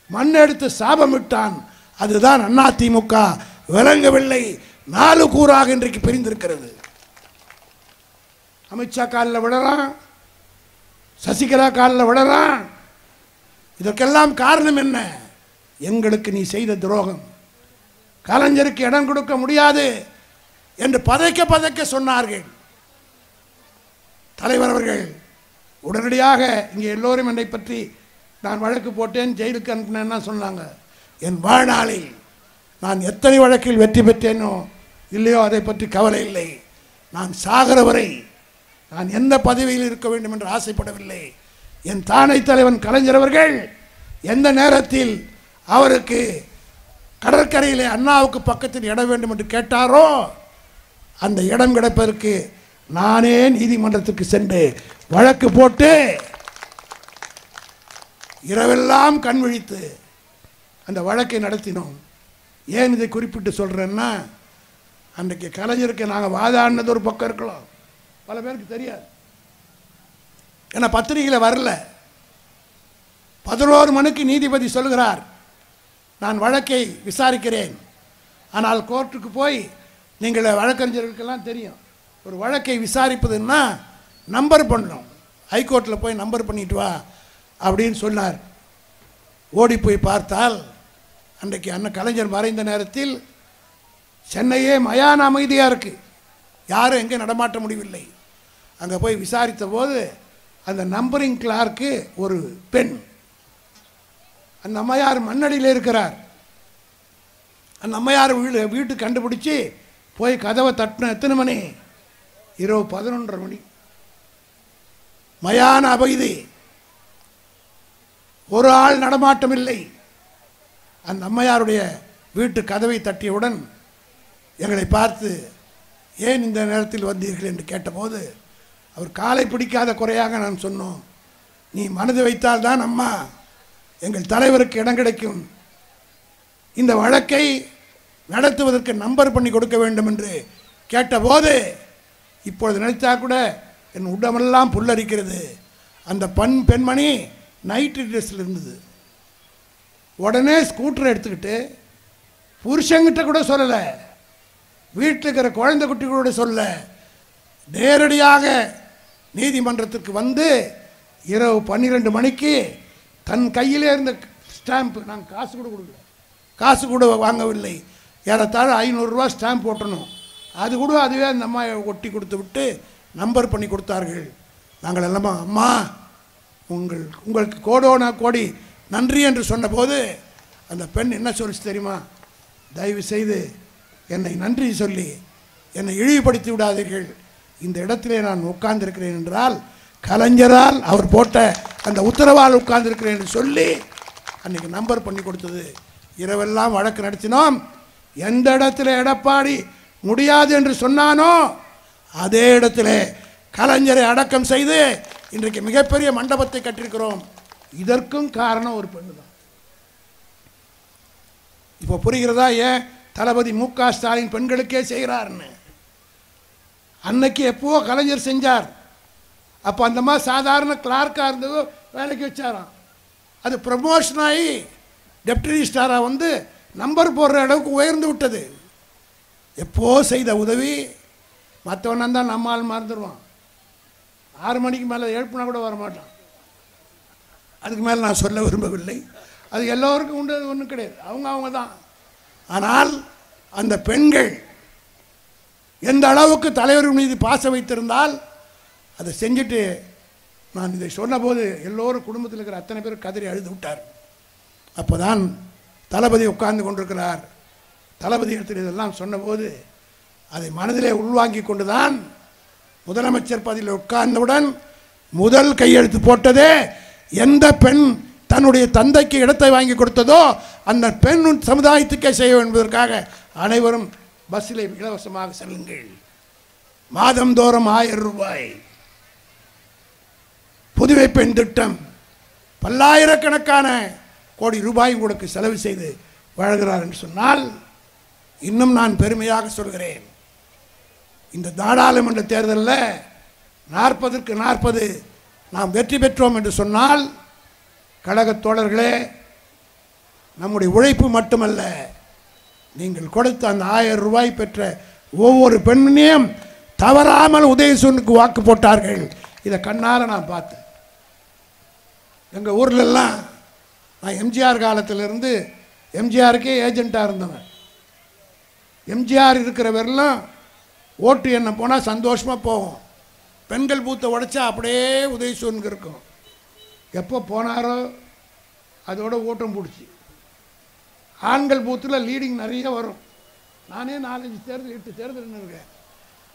மண் எடுத்து சாபமிட்டான். அதுதான் அதிமுக விளங்கவில்லை, 4 கூறாக இன்றைக்கு பிரிந்திருக்கிறது. அமித்ஷா காலில் விடறான், சசிகலா காலில் விடறான். இதற்கெல்லாம் காரணம் என்ன? எங்களுக்கு நீ செய்த துரோகம், கலைஞருக்கு இடம் கொடுக்க முடியாது என்று பதைக்க பதைக்க சொன்னார்கள். தலைவர் அவர்கள் உடனடியாக இங்கே எல்லோரும் என்னை பற்றி நான் வழக்கு போட்டேன், ஜெயிலுக்கு அனுப்பினேன்னா சொன்னாங்க. என் வாழ்நாளில் நான் எத்தனை வழக்கில் வெற்றி பெற்றேனோ இல்லையோ அதை பற்றி கவலை இல்லை. நான் சாகிற வரை நான் எந்த பதவியில் இருக்க வேண்டும் என்று ஆசைப்படவில்லை. என் தானை தலைவன் கலைஞர் அவர்கள் எந்த நேரத்தில் அவருக்கு கடற்கரையிலே அண்ணாவுக்கு பக்கத்தில் இடம் வேண்டும் என்று கேட்டாரோ அந்த இடம் கிடைப்பதற்கு நானே நீதிமன்றத்துக்கு சென்று வழக்கு போட்டு இரவெல்லாம் கண் விழித்து அந்த வழக்கை நடத்தினோம். ஏன் இதை குறிப்பிட்டு சொல்கிறேன்னா, அன்றைக்கு கலைஞருக்கு நாங்கள் வாதாடினது ஒரு பக்கம் இருக்கலாம், பல பேருக்கு தெரியாது. ஏன்னா பத்திரிகையில் வரல. 11 மணிக்கு நீதிபதி சொல்கிறார், நான் வழக்கை விசாரிக்கிறேன், ஆனால் கோர்ட்டுக்கு போய் நீங்கள் வழக்கறிஞர்களுக்கெல்லாம் தெரியும், ஒரு வழக்கை விசாரிப்பதுன்னா நம்பர் பண்ணணும். ஹைகோர்ட்டில் போய் நம்பர் பண்ணிட்டு வா அப்படின்னு சொன்னார். ஓடி போய் பார்த்தால் அன்றைக்கு அண்ணன் கலைஞர் மறைந்த நேரத்தில் சென்னையே மயான அமைதியாக இருக்குது, யாரும் எங்கே நடமாட்ட முடியவில்லை. அங்கே போய் விசாரித்த போது அந்த நம்பரிங் கிளார்க்கு ஒரு பெண், அந்த அம்மையார் மண்ணடியில் இருக்கிறார். அந்த அம்மையார் வீட்டுக்கு கண்டுபிடிச்சி போய் கதவை தட்டின. எத்தனை மணி? இரவு 11:30 மணி. மயான அமைதி, ஒரு ஆள் நடமாட்டம் இல்லை. அந்த அம்மையாருடைய வீட்டு கதவை தட்டியவுடன் எங்களை பார்த்து ஏன் இந்த நேரத்தில் வந்தீர்கள் என்று கேட்டபோது அவர் காலை பிடிக்காத குறையாக நான் சொன்னோம், நீ மனது வைத்தால்தான் அம்மா எங்கள் தலைவருக்கு இடம் கிடைக்கும், இந்த வழக்கை நடத்துவதற்கு நம்பர் பண்ணி கொடுக்க வேண்டும் என்று கேட்டபோது இப்பொழுது நினைத்தா கூட என் உடம்பெல்லாம் புல்லரிக்கிறது. அந்த பெண்மணி நைட்டு ட்ரெஸ்ஸில் இருந்தது. உடனே ஸ்கூட்டரை எடுத்துக்கிட்டு புருஷங்கிட்ட கூட சொல்லலை, வீட்டில் இருக்கிற குழந்தை குட்டிகளோட சொல்ல, நேரடியாக நீதிமன்றத்திற்கு வந்து இரவு 12 மணிக்கு தன் கையிலே இருந்த ஸ்டாம்ப், நாங்கள் காசு கூட கொடுக்கல, காசு கூட வாங்கவில்லை, ஏறத்தாழ 500 ரூபா ஸ்டாம்ப் போட்டணும், அது கூட அதுவே அந்த அம்மா ஒட்டி கொடுத்து விட்டு நம்பர் பண்ணி கொடுத்தார்கள். நாங்கள் எல்லாமா அம்மா உங்களுக்கு கோடோனா கோடி நன்றி என்று சொன்னபோது அந்த பெண் என்ன சொல்லிச்சு தெரியுமா, தயவு செய்து என்னை நன்றி சொல்லி என்னை இழிவுபடுத்தி விடாதீர்கள், இந்த இடத்திலே நான் உட்கார்ந்திருக்கிறேன் என்றால் கலைஞரால் அவர் போட்ட அந்த உத்தரவால் உட்கார்ந்திருக்கிறேன் என்று சொல்லி அன்றைக்கி நம்பர் பண்ணி கொடுத்தது. இரவெல்லாம் வழக்கு நடத்தினோம். எந்த இடத்துல எடப்பாடி முடியாது என்று சொன்னானோ அதே இடத்துல கலைஞரை அடக்கம் செய்து இன்றைக்கு மிகப்பெரிய மண்டபத்தை கட்டிருக்கிறோம். இதற்கும் காரணம் ஒரு பெண்ணு தான். இப்போ புரிகிறதா ஏன் தளபதி மு.க. ஸ்டாலின் பெண்களுக்கே செய்கிறார்னு? அன்னைக்கு எப்போ கலைஞர் செஞ்சார், அப்போ அந்த மாதிரி சாதாரண கிளார்க்காக இருந்ததோ வேலைக்கு வச்சாராம். அது ப்ரமோஷன் ஆகி டெப்டி ரிஜிஸ்ட்ராராக வந்து நம்பர் போடுற அளவுக்கு உயர்ந்து விட்டது. எப்போ செய்த உதவி மற்றவனா தான் நம்மால் மறந்துடுவான். 6 மணிக்கு மேலே எழுப்புனா கூட வரமாட்டான். அதுக்கு மேலே நான் சொல்ல விரும்பவில்லை, அது எல்லோருக்கும் உண்டு, அது ஒன்றும் கிடையாது, அவங்க தான். ஆனால் அந்த பெண்கள் எந்த அளவுக்கு தலைவர் மீது பாசம் வைத்திருந்தால் அதை செஞ்சுட்டு நான் இதை சொன்னபோது எல்லோரும் குடும்பத்தில் இருக்கிற அத்தனை பேர் கதறி அழுது விட்டார். அப்போ தான் தளபதி உட்கார்ந்து கொண்டிருக்கிறார். தளபதி இடத்தில் இதெல்லாம் சொன்னபோது அதை மனதிலே உள்வாங்கி கொண்டு தான் முதலமைச்சர் பதவியில் உட்கார்ந்தவுடன் முதல் கையெழுத்து போட்டதே எந்த பெண் தன்னுடைய தந்தைக்கு இடத்தை வாங்கி கொடுத்ததோ அந்த பெண் சமுதாயத்துக்கே செய்ய என்பதற்காக அனைவரும் பஸ்ஸில் இலவசமாக செல்லுங்கள், மாதந்தோறும் 1000 ரூபாய் புதுவை பெண் திட்டம், பல்லாயிரக்கணக்கான கோடி ரூபாய் உங்களுக்கு செலவு செய்து வழங்குகிறார் என்று சொன்னால் இன்னும் நான் பெருமையாக சொல்கிறேன். இந்த நாடாளுமன்ற தேர்தலில் 40க்கு 40 நாம் வெற்றி பெற்றோம் என்று சொன்னால் கழகத் தோழர்களே, நம்முடைய உழைப்பு மட்டுமல்ல, நீங்கள் கொடுத்த அந்த 1000 ரூபாய் பெற்ற ஒவ்வொரு பெண்ணையும் தவறாமல் உதயசூனுக்கு வாக்கு போட்டார்கள். இதை கண்ணால் நான் பார்த்தேன். எங்கள் ஊர்லெல்லாம் நான் எம்ஜிஆர் காலத்திலிருந்து எம்ஜிஆருக்கே ஏஜெண்ட்டாக இருந்தவன். எம்ஜிஆர் இருக்கிற வரலாம் ஓட்டு எண்ண போனால் சந்தோஷமாக போவோம். பெண்கள் பூத்தை உடைச்சா அப்படியே உதயசூனுக்கு இருக்கும். எப்போ போனாரோ அதோட ஓட்டம் பிடிச்சி ஆண்கள் பூத்தில் லீடிங் நிறைய வரும். நானே 4-5 தேர்தல் 8 தேர்தல் இருக்கேன்.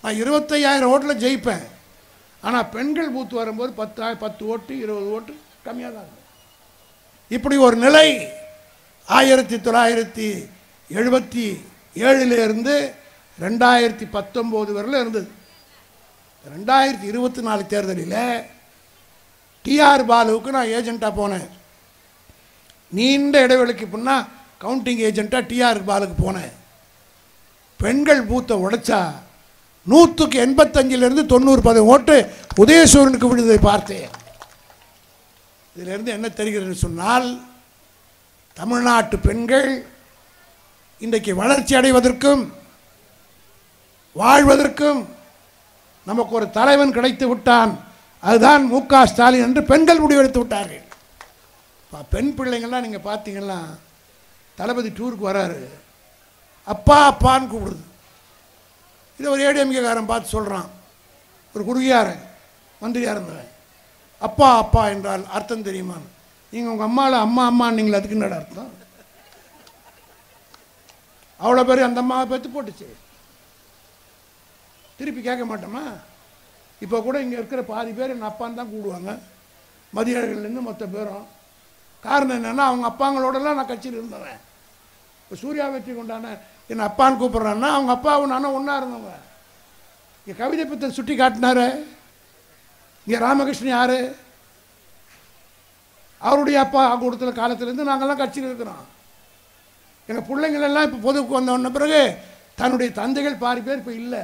நான் 25,000 ஓட்டில் ஜெயிப்பேன். ஆனால் பெண்கள் பூத்து வரும்போது 10 ஓட்டு 20 ஓட்டு கம்மியாக தான் இருக்கும். இப்படி ஒரு நிலை 1977 2019 வரையில் இருந்தது. 2024 தேர்தலில் டிஆர் பாலுவுக்கு நான் ஏஜெண்ட்டாக போனேன். நீண்ட இடைவெளிக்கு பின்னா கவுண்டிங் ஏஜெண்ட்டாக டிஆர் பாலுக்கு போனேன். பெண்கள் பூத்தை உடைச்சா 185லிருந்து 90% ஓட்டு உதயசூரனுக்கு விடுவதை பார்த்தேன். இதிலிருந்து என்ன தெரிகிறது சொன்னால் தமிழ்நாட்டு பெண்கள் இன்றைக்கு வளர்ச்சி அடைவதற்கும் வாழ்வதற்கும் நமக்கு ஒரு தலைவன் கிடைத்து விட்டான், அதுதான் மு.க. ஸ்டாலின் என்று பெண்கள் முடிவெடுத்து விட்டார்கள். பெண் பிள்ளைங்கள்லாம் நீங்கள் பார்த்தீங்கன்னா தளபதி டூருக்கு வராரு, அப்பா அப்பான்னு கூப்பிடுது. இதை ஒரு ஏடிஎம்கேக்காரன் பார்த்து சொல்கிறான், ஒரு குறுகியாரன் மந்திரியாக இருந்தவன், அப்பா அப்பா என்றால் அர்த்தம் தெரியுமா? நீங்கள் உங்கள் அம்மாவில் அம்மா அம்மான்னீங்களே, அதுக்கு என்னடா அர்த்தம்? அவ்வளோ பேர் அந்த அம்மாவை பெற்று போட்டுச்சு, திருப்பி கேட்க மாட்டோமா? இப்போ கூட இங்கே இருக்கிற பாதி பேர் என் அப்பான்னு தான் கூடுவாங்க, மதியர்கள்லேருந்து மொத்த பேரும். காரணம் என்னென்னா அவங்க அப்பாங்களோடலாம் நான் கட்சியில் இருந்தவன். இப்போ சூர்யா வெற்றி கொண்டான என் அப்பான்னு கூப்பிட்றான்னா அவங்க அப்பாவும் நானும் ஒன்றா இருந்தவங்க. இங்கே கவிதை புத்தன் சுட்டி காட்டினாரு, இங்கே ராமகிருஷ்ணன் யார்? அவருடைய அப்பா கொடுத்த காலத்திலேருந்து நாங்கள்லாம் கட்சியில் இருக்கிறோம். எங்கள் பிள்ளைங்களெல்லாம் இப்போ பொதுவுக்கு வந்தவன பிறகு தன்னுடைய தந்தைகள் பாதி பேர் இப்போ இல்லை.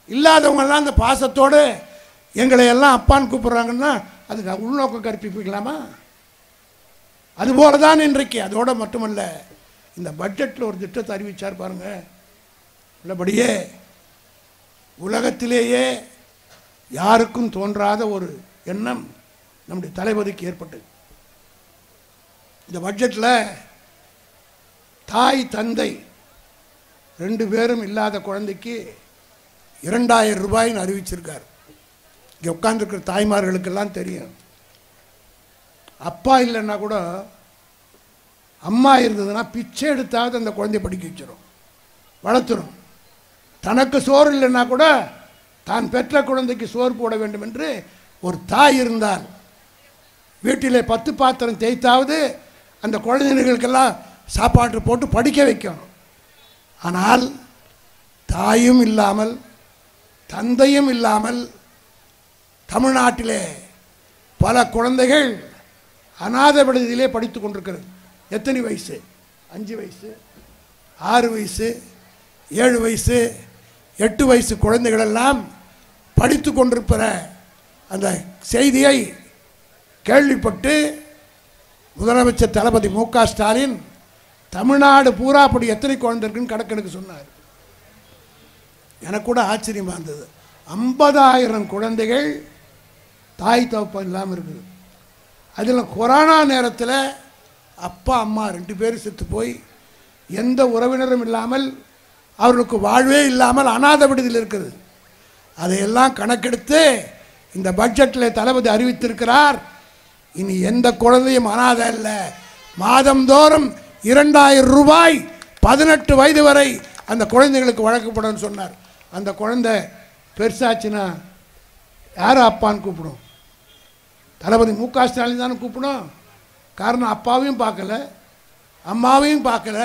இல்லாதவங்கெல்லாம் அந்த பாசத்தோடு எங்களை எல்லாம் அப்பான்னு கூப்பிட்றாங்கன்னா அதுக்கு உள்நோக்கம் கற்பிக்கலாமா? அதுபோல தான் இன்றைக்கு. அதோடு மட்டுமல்ல, இந்த பட்ஜெட்டில் ஒரு திட்டத்தை அறிவித்தார் பாருங்க. உள்ளபடியே உலகத்திலேயே யாருக்கும் தோன்றாத ஒரு எண்ணம் நம்முடைய தளபதிக்கு ஏற்பட்டது. இந்த பட்ஜெட்டில் தாய் தந்தை 2 பேரும் இல்லாத குழந்தைக்கு 2000 ரூபாய்னு அறிவிச்சிருக்கார். இங்கே உட்கார்ந்துருக்கிற தாய்மார்களுக்கெல்லாம் தெரியும், அப்பா இல்லைன்னா கூட அம்மா இருந்ததுன்னா பிச்சை எடுத்தாவது அந்த குழந்தைய படிக்க வச்சிடும், வளர்த்துடும். தனக்கு சோறு இல்லைன்னா கூட தான் பெற்ற குழந்தைக்கு சோறு போட வேண்டும் என்று ஒரு தாய் இருந்தால் வீட்டிலே 10 பாத்திரம் தேய்த்தாவது அந்த குழந்தைகளுக்கெல்லாம் சாப்பாட்டு போட்டு படிக்க வைக்கும். ஆனால் தாயும் இல்லாமல் தந்தையும் இல்லாமல் தமிழ்நாட்டிலே பல குழந்தைகள் அநாத விடுதியிலே படித்து கொண்டிருக்கிறது. எத்தனை வயசு? 5 வயசு, 6 வயசு, 7 வயசு, 8 வயசு குழந்தைகளெல்லாம் படித்து கொண்டிருக்கிற அந்த செய்தியை கேள்விப்பட்டு முதலமைச்சர் தளபதி மு.க. ஸ்டாலின் தமிழ்நாடு பூரா அப்படி எத்தனை குழந்தை இருக்குன்னு கணக்கெடுக்க சொன்னார். எனக்கு கூட ஆச்சரியமாக இருந்தது. 50,000 குழந்தைகள் தாய் தகப்பன் இல்லாமல் இருக்குது. அதில் கொரோனா நேரத்தில் அப்பா அம்மா 2 பேரும் செத்து போய் எந்த உறவினரும் இல்லாமல் அவர்களுக்கு வாழ்வே இல்லாமல் அநாத விடுதியில் இருக்குது. அதையெல்லாம் கணக்கெடுத்து இந்த பட்ஜெட்டில் தளபதி அறிவித்திருக்கிறார். இனி எந்த குழந்தையும் அநாத அல்ல. மாதந்தோறும் 2000 ரூபாய் 18 வயது வரை அந்த குழந்தைகளுக்கு வழங்கப்படும் சொன்னார். அந்த குழந்தை பெருசாச்சுன்னா யார் அப்பான்னு கூப்பிடும்? தளபதி மு.க. ஸ்டாலின் தானே கூப்பிடும். காரணம் அப்பாவையும் பார்க்கல, அம்மாவையும் பார்க்கல.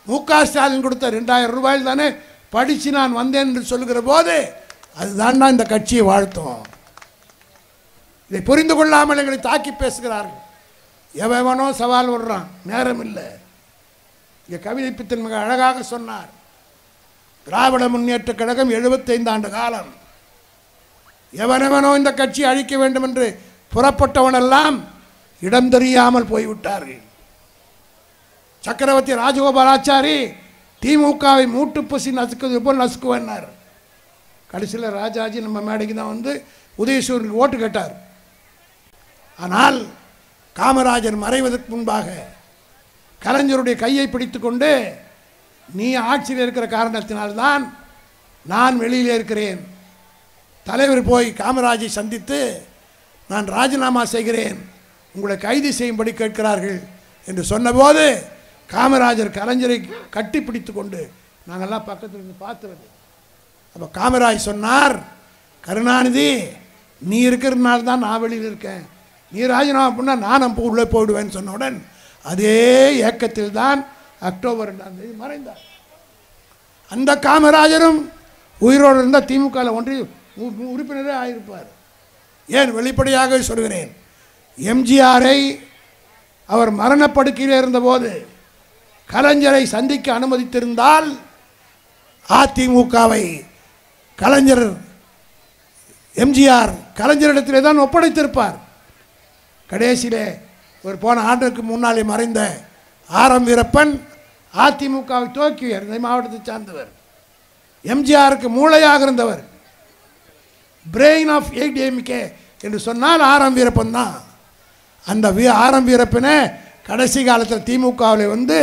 மு.க. ஸ்டாலின் கொடுத்த 2000 ரூபாயில் தானே படித்து நான் வந்தேன் என்று சொல்லுகிற போது அதுதான் இந்த கட்சியை வாழ்த்தும். இதை புரிந்து கொள்ளாமல் எங்களை தாக்கி பேசுகிறார்கள். எவனோ சவால் விடுறான், நேரம் இல்லை. இங்கே கவிதை பித்தன் மிக அழகாக சொன்னார். திராவிட முன்னேற்ற கழகம் 75 ஆண்டு காலம். எவனவனோ இந்த கட்சி அழிக்க வேண்டும் என்று புறப்பட்டவனெல்லாம் இடம் தெரியாமல் போய்விட்டார்கள். சக்கரவர்த்தி ராஜகோபாலாச்சாரி திமுகவை மூட்டு பூசி நசுக்குவது போல் நசுக்குவேன்னார். கடைசியில் ராஜாஜி நம்ம மேடைக்கு தான் வந்து உதயசூரனுக்கு ஓட்டு கேட்டார். ஆனால் காமராஜர் மறைவதற்கு முன்பாக கலைஞருடைய கையை பிடித்து கொண்டு, நீ ஆட்சியில் இருக்கிற காரணத்தினால்தான் நான் வெளியில் இருக்கிறேன், தலைவர் போய் காமராஜை சந்தித்து நான் ராஜினாமா செய்கிறேன், உங்களை கைது செய்யும்படி கேட்கிறார்கள் என்று சொன்னபோது காமராஜர் கலைஞரை கட்டி பிடித்து கொண்டு நாங்கள்லாம் பக்கத்தில் இருந்து பார்த்துறது. அப்போ காமராஜ் சொன்னார், கருணாநிதி நீ இருக்கிறதுனால தான் நான் வெளியில் இருக்கேன், நீ ராஜினாமா பண்ணால் நான் அப்போ உள்ளே போயிடுவேன்னு சொன்னவுடன் அதே ஏக்கத்தில் தான் அக்டோபர் 2ஆம் தேதி மறைந்தார். அந்த காமராஜரும் உயிரோடு இருந்தால் திமுகவில் ஒன்றி உறுப்பினரே ஆகியிருப்பார். ஏன் வெளிப்படையாக சொல்கிறேன், எம்ஜிஆரை அவர் மரணப்படுக்கையில் இருந்தபோது கலைஞரை சந்திக்க அனுமதித்திருந்தால் அதிமுகவை கலைஞர் எம்ஜிஆர் கலைஞரிடத்திலே தான் ஒப்படைத்திருப்பார். கடைசியிலே ஒரு போன ஆண்டுக்கு முன்னாலே மறைந்த ஆர்.எம். வீரப்பன் அதிமுகவை துவக்கியவர் இந்த மாவட்டத்தை சார்ந்தவர். எம்ஜிஆருக்கு மூளையாக இருந்தவர். பிரெயின் ஆஃப் ஏடிஎம்கே என்று சொன்னால் ஆரம் வீரப்பன் தான். அந்த ஆரம் வீரப்பனே கடைசி காலத்தில் திமுகவில் வந்து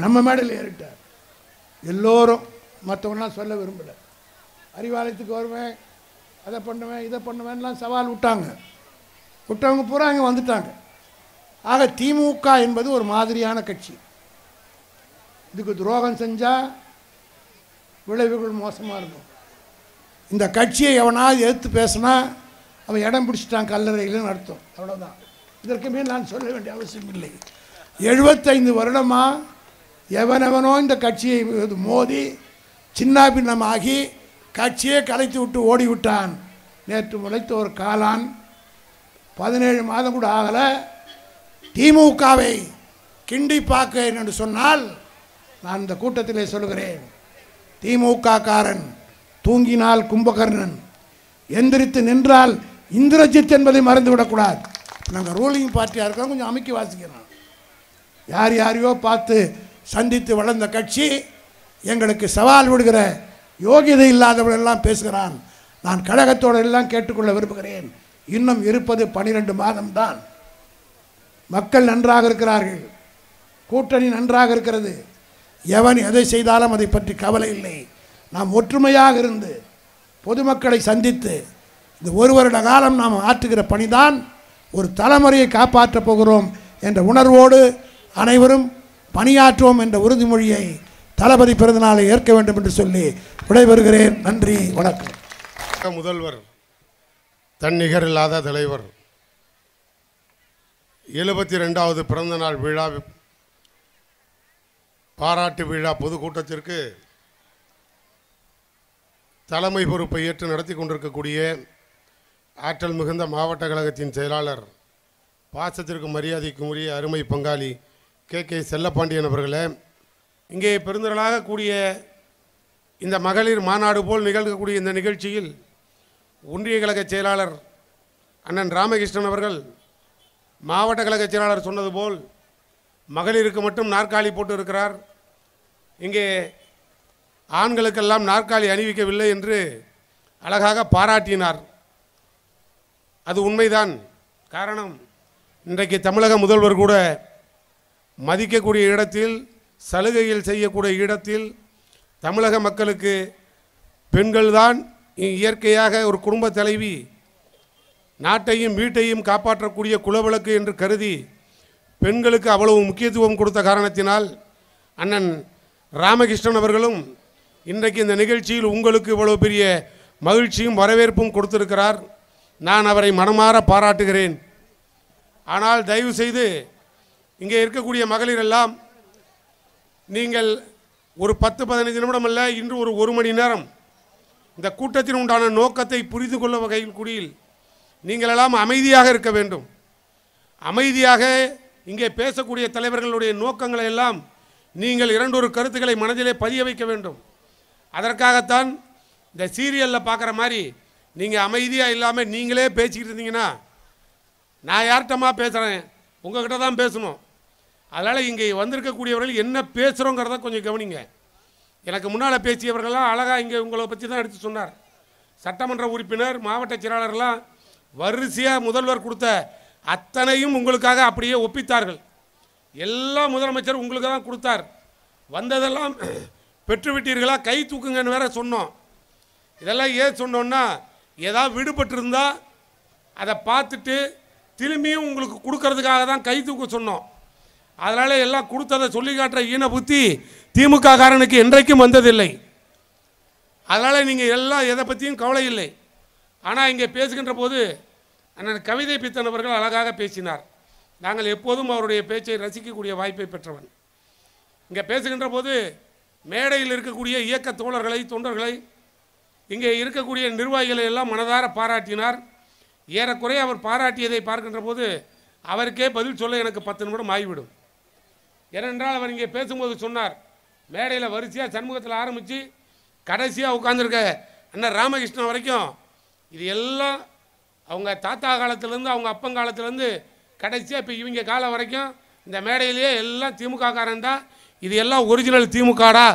நம்ம மேடையில் ஏறிட்டார். எல்லோரும் மற்றவங்களாம் சொல்ல விரும்பலை. அறிவாலயத்துக்கு வருவேன், அதை பண்ணுவேன், இதை பண்ணுவேன்லாம் சவால் விட்டவங்க பூரா அங்கே வந்துட்டாங்க. ஆக திமுக என்பது ஒரு மாதிரியான கட்சி. இதுக்கு துரோகம் செஞ்சால் விளைவுகள் மோசமாக இருக்கும். இந்த கட்சியை எவனாவது எதிர்த்து பேசினா அவன் இடம் பிடிச்சிட்டான் கல்லறையில்னு அர்த்தம். அவ்வளோதான். இதற்கு மேல் நான் சொல்ல வேண்டிய அவசியம் இல்லை. 75 வருடமாக எவனவனோ இந்த கட்சியை மோதி சின்னாபின்னமாகி கட்சியை கலைத்து விட்டு ஓடிவிட்டான். நேற்று முளைத்த ஒரு காளான் 17 மாதம் கூட ஆகலை. திமுகவை கிண்டி பார்க்க என்று சொன்னால் நான் இந்த கூட்டத்திலே சொல்கிறேன், திமுக காரன் தூங்கினால் கும்பகர்ணன், எந்திரித்து நின்றால் இந்திரஜித் என்பதை மறந்துவிடக்கூடாது. நாங்கள் ரூலிங் பார்ட்டியாக இருக்கிறோம், கொஞ்சம் அமைக்கி வாசிக்கிறோம். யார் யாரையோ பார்த்து சந்தித்து வளர்ந்த கட்சி எங்களுக்கு சவால் விடுகிற யோகியதை இல்லாதவர்கள் எல்லாம் பேசுகிறான். நான் கழகத்தோடு எல்லாம் கேட்டுக்கொள்ள விரும்புகிறேன். இன்னும் இருப்பது 12 மாதம்தான். மக்கள் நன்றாக இருக்கிறார்கள், கூட்டணி நன்றாக இருக்கிறது. எவன் எதை செய்தாலும் அதை பற்றி கவலை இல்லை. நாம் ஒற்றுமையாக இருந்து பொதுமக்களை சந்தித்து இந்த ஒரு வருட காலம் நாம் ஆற்றுகிற பணிதான் ஒரு தலைமுறையை காப்பாற்றப் போகிறோம் என்ற உணர்வோடு அனைவரும் பணியாற்றுவோம் என்ற உறுதிமொழியை தளபதி பிறந்தநாளை ஏற்க வேண்டும் என்று சொல்லி விடைபெறுகிறேன். நன்றி, வணக்கம். முதல்வர், தன்னிகரில்லாத தலைவர், 72வது பிறந்தநாள் விழா பாராட்டு விழா பொதுக்கூட்டத்திற்கு தலைமை பொறுப்பை ஏற்று நடத்தி கொண்டிருக்கக்கூடிய ஆற்றல் மிகுந்த மாவட்ட கழகத்தின் செயலாளர், பாசத்திற்கு மரியாதைக்கும் உரிய அருமை பங்காளி கே செல்லப்பாண்டியன் அவர்களே, இங்கே பெருந்திரளாக கூடிய இந்த மகளிர் மாநாடு போல் நிகழ்க்கக்கூடிய இந்த நிகழ்ச்சியில் ஒன்றிய கழக செயலாளர் அண்ணன் ராமகிருஷ்ணன் அவர்கள் மாவட்ட கழக செயலாளர் சொன்னது போல் மகளிருக்கு மட்டும் நாற்காலி போட்டு இருக்கிறார், இங்கே ஆண்களுக்கெல்லாம் நாற்காலி அணிவிக்கவில்லை என்று அழகாக பாராட்டினார். அது உண்மைதான். காரணம், இன்றைக்கு தமிழக முதல்வர் கூட மதிக்கக்கூடிய இடத்தில், சலுகையில் செய்யக்கூடிய இடத்தில் தமிழக மக்களுக்கு பெண்கள்தான் இயற்கையாக ஒரு குடும்ப தலைவி, நாட்டையும் வீட்டையும் காப்பாற்றக்கூடிய குலவிளக்கு என்று கருதி பெண்களுக்கு அவ்வளவு முக்கியத்துவம் கொடுத்த காரணத்தினால் அண்ணன் ராமகிருஷ்ணன் அவர்களும் இன்றைக்கு இந்த நிகழ்ச்சியில் உங்களுக்கு இவ்வளவு பெரிய மகிழ்ச்சியும் வரவேற்பும் கொடுத்திருக்கிறார். நான் அவரை மனமாற பாராட்டுகிறேன். ஆனால் தயவு செய்து இங்கே இருக்கக்கூடிய மகளிர் எல்லாம் நீங்கள் ஒரு 10-15 நிமிடம் அல்ல, இன்று ஒரு 1 மணி நேரம் இந்த கூட்டத்தின் உண்டான நோக்கத்தை புரிந்து கொள்ள வகையில் கூடியில் நீங்கள் எல்லாம் அமைதியாக இருக்க வேண்டும். அமைதியாக இங்கே பேசக்கூடிய தலைவர்களுடைய நோக்கங்களை எல்லாம் நீங்கள் 2 கருத்துக்களை மனதிலே பதிய வைக்க வேண்டும். அதற்காகத்தான் இந்த சீரியலில் பார்க்குற மாதிரி நீங்கள் அமைதியாக இல்லாமல் நீங்களே பேசிக்கிட்டு இருந்தீங்கன்னா நான் யார்கிட்டமா பேசுகிறேன், உங்கள்கிட்ட தான் பேசணும். அதனால் இங்கே வந்திருக்கக்கூடியவர்கள் என்ன பேசுகிறோங்கிறத கொஞ்சம் கவனிங்க. எனக்கு முன்னால் பேசியவர்கள்லாம் அழகாக இங்கே உங்களை பற்றி தான் எடுத்து சொன்னார். சட்டமன்ற உறுப்பினர், மாவட்ட செயலாளர்லாம் வரிசையாக முதல்வர் கொடுத்த அத்தனையும் உங்களுக்காக அப்படியே ஒப்பித்தார்கள். எல்லா முதலமைச்சர் உங்களுக்கு தான் கொடுத்தார். வந்ததெல்லாம் பெற்றுவிட்டீர்களா, கை தூக்குங்கன்னு வேற சொன்னோம். இதெல்லாம் ஏன் சொன்னோன்னா, ஏதாவது விடுபட்டிருந்தா அதை பார்த்துட்டு திரும்பியும் உங்களுக்கு கொடுக்கறதுக்காக தான் கை தூக்க சொன்னோம். அதனால் எல்லாம் கொடுத்ததை சொல்லி காட்டுற ஈன புத்தி திமுக காரனுக்கு என்றைக்கும் வந்ததில்லை. அதனால் நீங்கள் எல்லாம் எதை பற்றியும் கவலை இல்லை. ஆனால் இங்கே பேசுகின்ற போது அண்ணன் கவிதை பித்தன் அவர்கள் அழகாக பேசினார். நாங்கள் எப்போதும் அவருடைய பேச்சை ரசிக்கக்கூடிய வாய்ப்பை பெற்றவன். இங்கே பேசுகின்ற போது மேடையில் இருக்கக்கூடிய இயக்க தோழர்களை, தொண்டர்களை, இங்கே இருக்கக்கூடிய நிர்வாகிகளை எல்லாம் மனதார பாராட்டினார். ஏறக்குறைய அவர் பாராட்டியதை பார்க்கின்ற போது அவருக்கே பதில் சொல்ல எனக்கு 10 நிமிடம் ஆகிவிடும். ஏனென்றால் அவர் இங்கே பேசும்போது சொன்னார், மேடையில் வரிசையாக சண்முகத்தில் ஆரம்பித்து கடைசியாக உட்கார்ந்துருக்க அண்ணன் ராமகிருஷ்ணன் வரைக்கும் இது எல்லாம் அவங்க தாத்தா காலத்திலேருந்து, அவங்க அப்பன் காலத்திலேருந்து கடைசியாக இப்போ இவங்க காலம் வரைக்கும் இந்த மேடையிலேயே எல்லாம் திமுக காரன் தான், இது எல்லாம் ஒரிஜினல் திமுகடா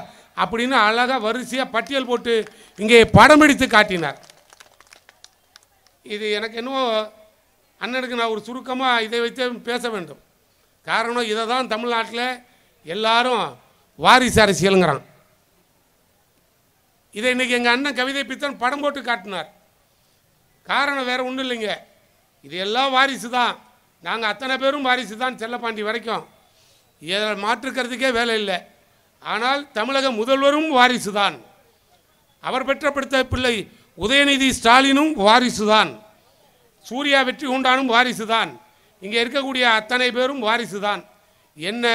அப்படின்னு அழகாக வரிசையாக பட்டியல் போட்டு இங்கே படம் பிடித்து காட்டினார். இது எனக்கு என்னவோ அண்ணனுக்கு நான் ஒரு சுருக்கமாக இதை வைத்து பேச வேண்டும். காரணம் இதை தான் தமிழ்நாட்டில் எல்லாரும் வாரிசு அரசியலுங்கிறான். இதை இன்றைக்கி எங்கள் அண்ணன் கவிதை பித்தன் படம் போட்டு காட்டினார். காரணம் வேறு ஒன்றும் இல்லைங்க, இது எல்லாம் வாரிசு தான், நாங்கள் அத்தனை பேரும் வாரிசு தான் செல்லப்பாண்டி வரைக்கும், இதில் மாற்றுக்கிறதுக்கே வேலை இல்லை. ஆனால் தமிழக முதல்வரும் வாரிசு தான், அவர் பெற்ற பிடித்த பிள்ளை உதயநிதி ஸ்டாலினும் வாரிசு தான், சூர்யா வெற்றி கொண்டானும் வாரிசு தான், இங்கே இருக்கக்கூடிய அத்தனை பேரும் வாரிசு தான். என்ன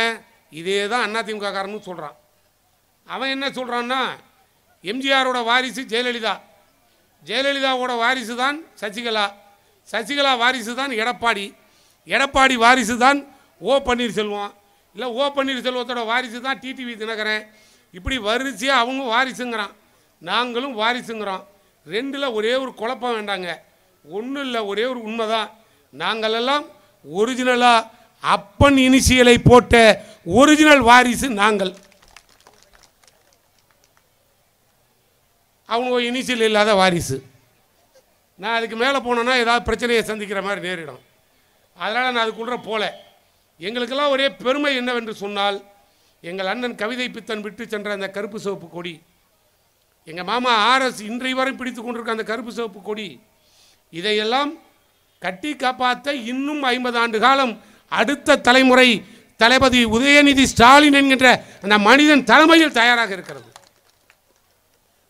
இதே தான் அதிமுக காரன்னு சொல்கிறான். அவன் என்ன சொல்கிறான்னா, எம்ஜிஆரோட வாரிசு ஜெயலலிதா, ஜெயலலிதாவோட வாரிசு தான் சசிகலா, சசிகலா வாரிசு தான் எடப்பாடி, எடப்பாடி வாரிசு தான் ஓ பன்னீர்செல்வம், இல்லை ஓ பன்னீர்செல்வத்தோட வாரிசு தான் டிடிவி தினகரன். இப்படி வரிசையாக அவங்க வாரிசுங்கிறான், நாங்களும் வாரிசுங்கிறோம். ரெண்டில் ஒரே ஒரு குழப்பம் வேண்டாங்க, ஒன்றும் இல்லை, ஒரே ஒரு உண்மை தான். நாங்களெல்லாம் ஒரிஜினலாக அப்பன் இனிஷியலை போட்ட ஒரிஜினல் வாரிசு நாங்கள். அவங்க இனிஷியல் இல்லாத வாரிசு. நான் அதுக்கு மேலே போனேன்னா ஏதாவது பிரச்சனையை சந்திக்கிற மாதிரி நேரிடும். அதனால் நான் அதுக்குள்ள போல. எங்களுக்கெல்லாம் ஒரே பெருமை என்னவென்று சொன்னால், எங்கள் அண்ணன் கவிதை பித்தன் விட்டு சென்ற அந்த கருப்பு சிவப்பு கொடி, எங்கள் மாமா ஆர்எஸ் இன்றைய வரை பிடித்து கொண்டிருக்க அந்த கருப்பு சிவப்பு கொடி, இதையெல்லாம் கட்டி காப்பாற்ற இன்னும் 50 ஆண்டு காலம் அடுத்த தலைமுறை தளபதி உதயநிதி ஸ்டாலின் என்கின்ற அந்த மனிதன் தலைமையில் தயாராக இருக்கிறது.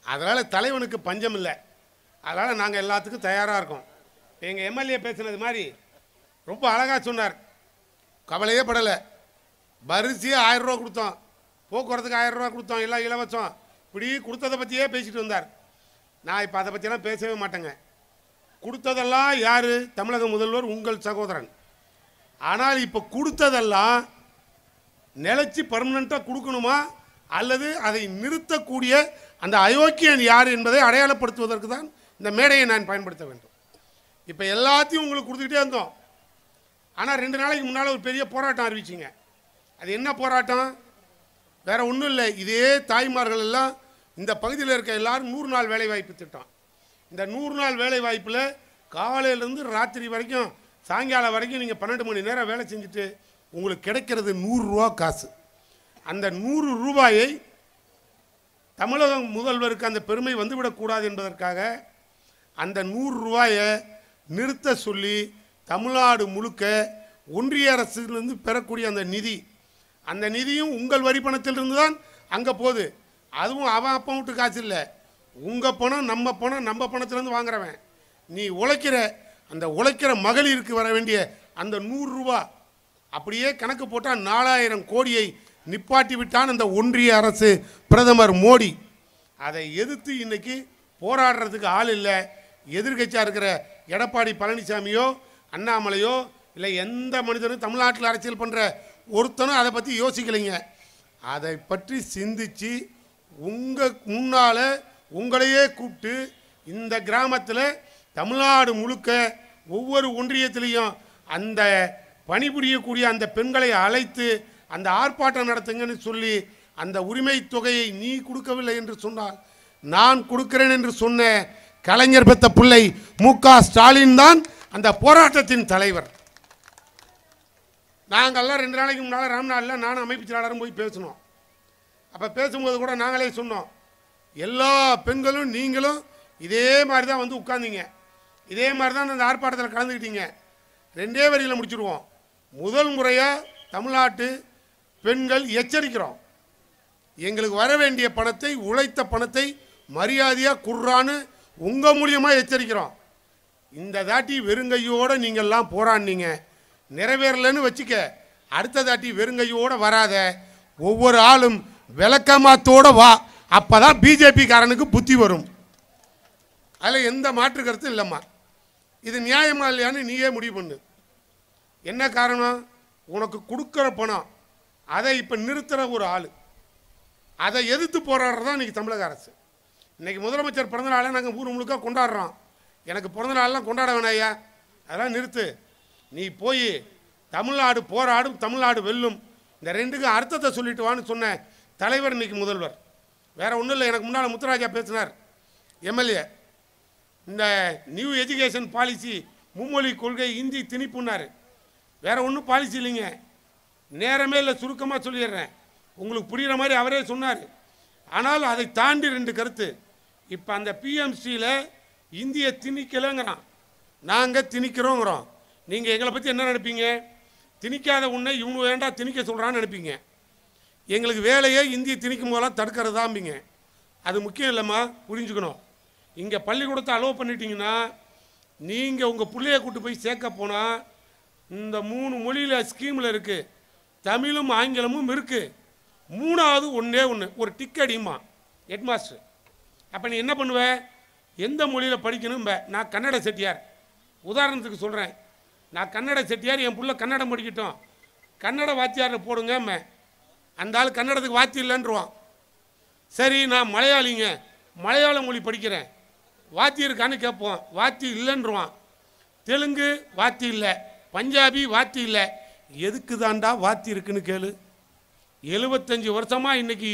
அதனால் தலைவனுக்கு பஞ்சம் இல்லை. அதனால் நாங்கள் எல்லாத்துக்கும் தயாராக இருக்கோம். எங்கள் எம்எல்ஏ பேசுனது மாதிரி ரொம்ப அழகாக சொன்னார், கவலையே படலை. வரிசையாக 1000 ரூபா கொடுத்தோம், போக்குவரத்துக்கு 1000 ரூபா கொடுத்தோம், எல்லாம் இலவசம், இப்படி கொடுத்ததை பற்றியே பேசிட்டு வந்தார். நான் இப்போ அதை பற்றியெல்லாம் பேசவே மாட்டேங்க. கொடுத்ததெல்லாம் யார்? தமிழக முதல்வர் உங்கள் சகோதரன். ஆனால் இப்போ கொடுத்ததெல்லாம் நிலைச்சி பர்மனெண்ட்டாக கொடுக்கணுமா, அல்லது அதை நிறுத்தக்கூடிய அந்த அயோக்கியன் யார் என்பதை அடையாளப்படுத்துவதற்கு தான் இந்த மேடையை நான் பயன்படுத்த வேண்டும். இப்போ எல்லாத்தையும் உங்களுக்கு கொடுத்துக்கிட்டே இருந்தோம். ஆனால் 2 நாளைக்கு முன்னால் ஒரு பெரிய போராட்டம் அறிவிச்சிங்க. அது என்ன போராட்டம்? வேறு ஒன்றும் இல்லை, இதே தாய்மார்கள் எல்லாம் இந்த பகுதியில் இருக்க எல்லாரும் 100 நாள் வேலைவாய்ப்பு திட்டம். இந்த 100 நாள் வேலைவாய்ப்பில் காலையிலேருந்து ராத்திரி வரைக்கும் சாயங்காலம் வரைக்கும் நீங்கள் 12 மணி நேரம் வேலை செஞ்சுட்டு உங்களுக்கு கிடைக்கிறது 100 ரூபா காசு. அந்த 100 ரூபாயை தமிழக முதல்வருக்கு அந்த பெருமை வந்துவிடக்கூடாது என்பதற்காக அந்த 100 ரூபாயை நிறுத்த சொல்லி தமிழ்நாடு முழுக்க ஒன்றிய அரசிலிருந்து பெறக்கூடிய அந்த நிதி, அந்த நிதியும் உங்கள் வரி பணத்திலிருந்து தான் அங்கே போகுது. அதுவும் அவன் அப்பா விட்டு காசு இல்லை, உங்கள் பணம் நம்ம பணம், நம்ம பணத்திலேருந்து வாங்குறவன். நீ உழைக்கிற அந்த உழைக்கிற மகளிருக்கு வர வேண்டிய அந்த 100 ரூபா அப்படியே கணக்கு போட்டால் 4000 கோடியை நிப்பாட்டி விட்டான் அந்த ஒன்றிய அரசு, பிரதமர் மோடி. அதை எதிர்த்து இன்னைக்கு போராடுறதுக்கு ஆள் இல்லை. எதிர்கட்சியாக இருக்கிற எடப்பாடி பழனிசாமியோ அண்ணாமலையோ இல்லை எந்த மனிதனும் தமிழ்நாட்டில் அரசியல் பண்ணுற ஒருத்தனும் அதை பற்றி யோசிக்கலைங்க. அதை பற்றி சிந்திச்சு உங்கள் முன்னால் உங்களையே கூப்பிட்டு இந்த கிராமத்தில் தமிழ்நாடு முழுக்க ஒவ்வொரு ஒன்றியத்திலையும் அந்த பணிபுரியக்கூடிய அந்த பெண்களை அழைத்து அந்த ஆர்ப்பாட்டம் நடத்துங்கன்னு சொல்லி அந்த உரிமை தொகையை நீ கொடுக்கவில்லை என்று சொன்னால் நான் கொடுக்கிறேன் என்று சொன்ன கலைஞர் பெத்த பிள்ளை மு.க. ஸ்டாலின் தான் அந்த போராட்டத்தின் தலைவர். நாங்கள்லாம் 2 நாளைக்கு முன்னால் ராம்நாட்டில் நானும் அமைப்பு செயலாளரும் போய் பேசணும். அப்போ பேசும்போது கூட நாங்களே சொன்னோம், எல்லா பெண்களும் நீங்களும் இதே மாதிரி தான் வந்து உட்கார்ந்தீங்க, இதே மாதிரி தான் அந்த ஆர்ப்பாட்டத்தில் கலந்துக்கிட்டீங்க. 2 வரியில் முடிச்சுடுவோம். முதல் முறையாக தமிழ்நாட்டு பெண்கள் எச்சரிக்கிறோம், எங்களுக்கு வர வேண்டிய பணத்தை, உழைத்த பணத்தை மரியாதையாக குர்றான்னு உங்கள் மூலியமாக எச்சரிக்கிறோம். இந்த தாட்டி வெறுங்கையோடு நீங்கள்லாம் போராடினீங்க, நிறைவேறலன்னு வச்சுக்க, அடுத்த தாட்டி வெறுங்கையோடு வராத, ஒவ்வொரு ஆளும் விளக்கமாத்தோடு வா, அப்போ தான் பிஜேபிக்காரனுக்கு புத்தி வரும். அதில் எந்த மாற்று கருத்தும் இல்லைம்மா. இது நியாயமா இல்லையான்னு நீயே முடிவு பண்ணு. என்ன காரணம்? உனக்கு கொடுக்குற பணம் அதை இப்போ நிறுத்துகிற ஒரு ஆள், அதை எதிர்த்து போராடுறதான் இன்றைக்கி தமிழக அரசு. இன்றைக்கி முதலமைச்சர் பிறந்தநாளை நாங்கள் ஊர் முழுக்க கொண்டாடுறோம். எனக்கு பிறந்தநாளெலாம் கொண்டாட வேணாம் ஐயா, அதெல்லாம் நிறுத்து. நீ போய் தமிழ்நாடு போராடும், தமிழ்நாடு வெல்லும், இந்த ரெண்டுக்கும் அர்த்தத்தை சொல்லிட்டு வான்னு சொன்ன தலைவர் இன்னைக்கு முதல்வர். வேற ஒன்றும் இல்லை. எனக்கு முன்னால் முத்துராஜா பேசினார், எம்எல்ஏ. இந்த நியூ எஜுகேஷன் பாலிசி, மும்மொழி கொள்கை, இந்தி திணிப்புன்னாரு. வேற ஒன்றும் பாலிசி இல்லைங்க. நேரமே இல்லை, சுருக்கமாக சொல்லிடுறேன், உங்களுக்கு புரிகிற மாதிரி அவரே சொன்னார். ஆனால் அதை தாண்டி 2 கருத்து. இப்போ அந்த பிஎம்சியில் இந்தியை திணிக்கலைங்கிறான், நாங்கள் திணிக்கிறோங்கிறோம். நீங்கள் எங்களை பற்றி என்ன நினைப்பீங்க? திணிக்காத உன்னை இவனு வேண்டாம் திணிக்க சொல்கிறான்னு நினைப்பீங்க. எங்களுக்கு வேலையே இந்தியை திணிக்கும் போதெல்லாம் தடுக்கிறது தாம்பிங்க. அது முக்கியம் இல்லைம்மா, புரிஞ்சுக்கணும். இங்கே பள்ளிக்கூடத்தை அலோவ் பண்ணிட்டீங்கன்னா நீங்கள் உங்கள் பிள்ளைய கூட்டு போய் சேர்க்க போனால் இந்த 3 மொழியில் ஸ்கீமில் இருக்குது, தமிழும் ஆங்கிலமும் இருக்குது. 3வது ஒன்றே ஒன்று, ஒரு டிக்கெடிமா ஹெட் மாஸ்டர். அப்போ நீ என்ன பண்ணுவ? எந்த மொழியில் படிக்கணும்? நான் கன்னட செட்டியார், உதாரணத்துக்கு சொல்கிறேன். நான் கன்னட செட்டியார், என் பிள்ளை கன்னடம் படிக்கட்டும், கன்னட வாத்தியாரில் போடுங்க. அந்த ஆள் கன்னடத்துக்கு வாத்தி இல்லைன்றுவான். சரி, நான் மலையாளிங்க, மலையாள மொழி படிக்கிறேன், வாத்தி இருக்கான்னு கேட்போம், வாத்தி இல்லைன்றுவான். தெலுங்கு வாத்தி இல்லை, பஞ்சாபி வாத்தி இல்லை. எதுக்கு தாண்டா வாத்தி இருக்குன்னு கேளு. 75 வருஷமாக இன்னைக்கு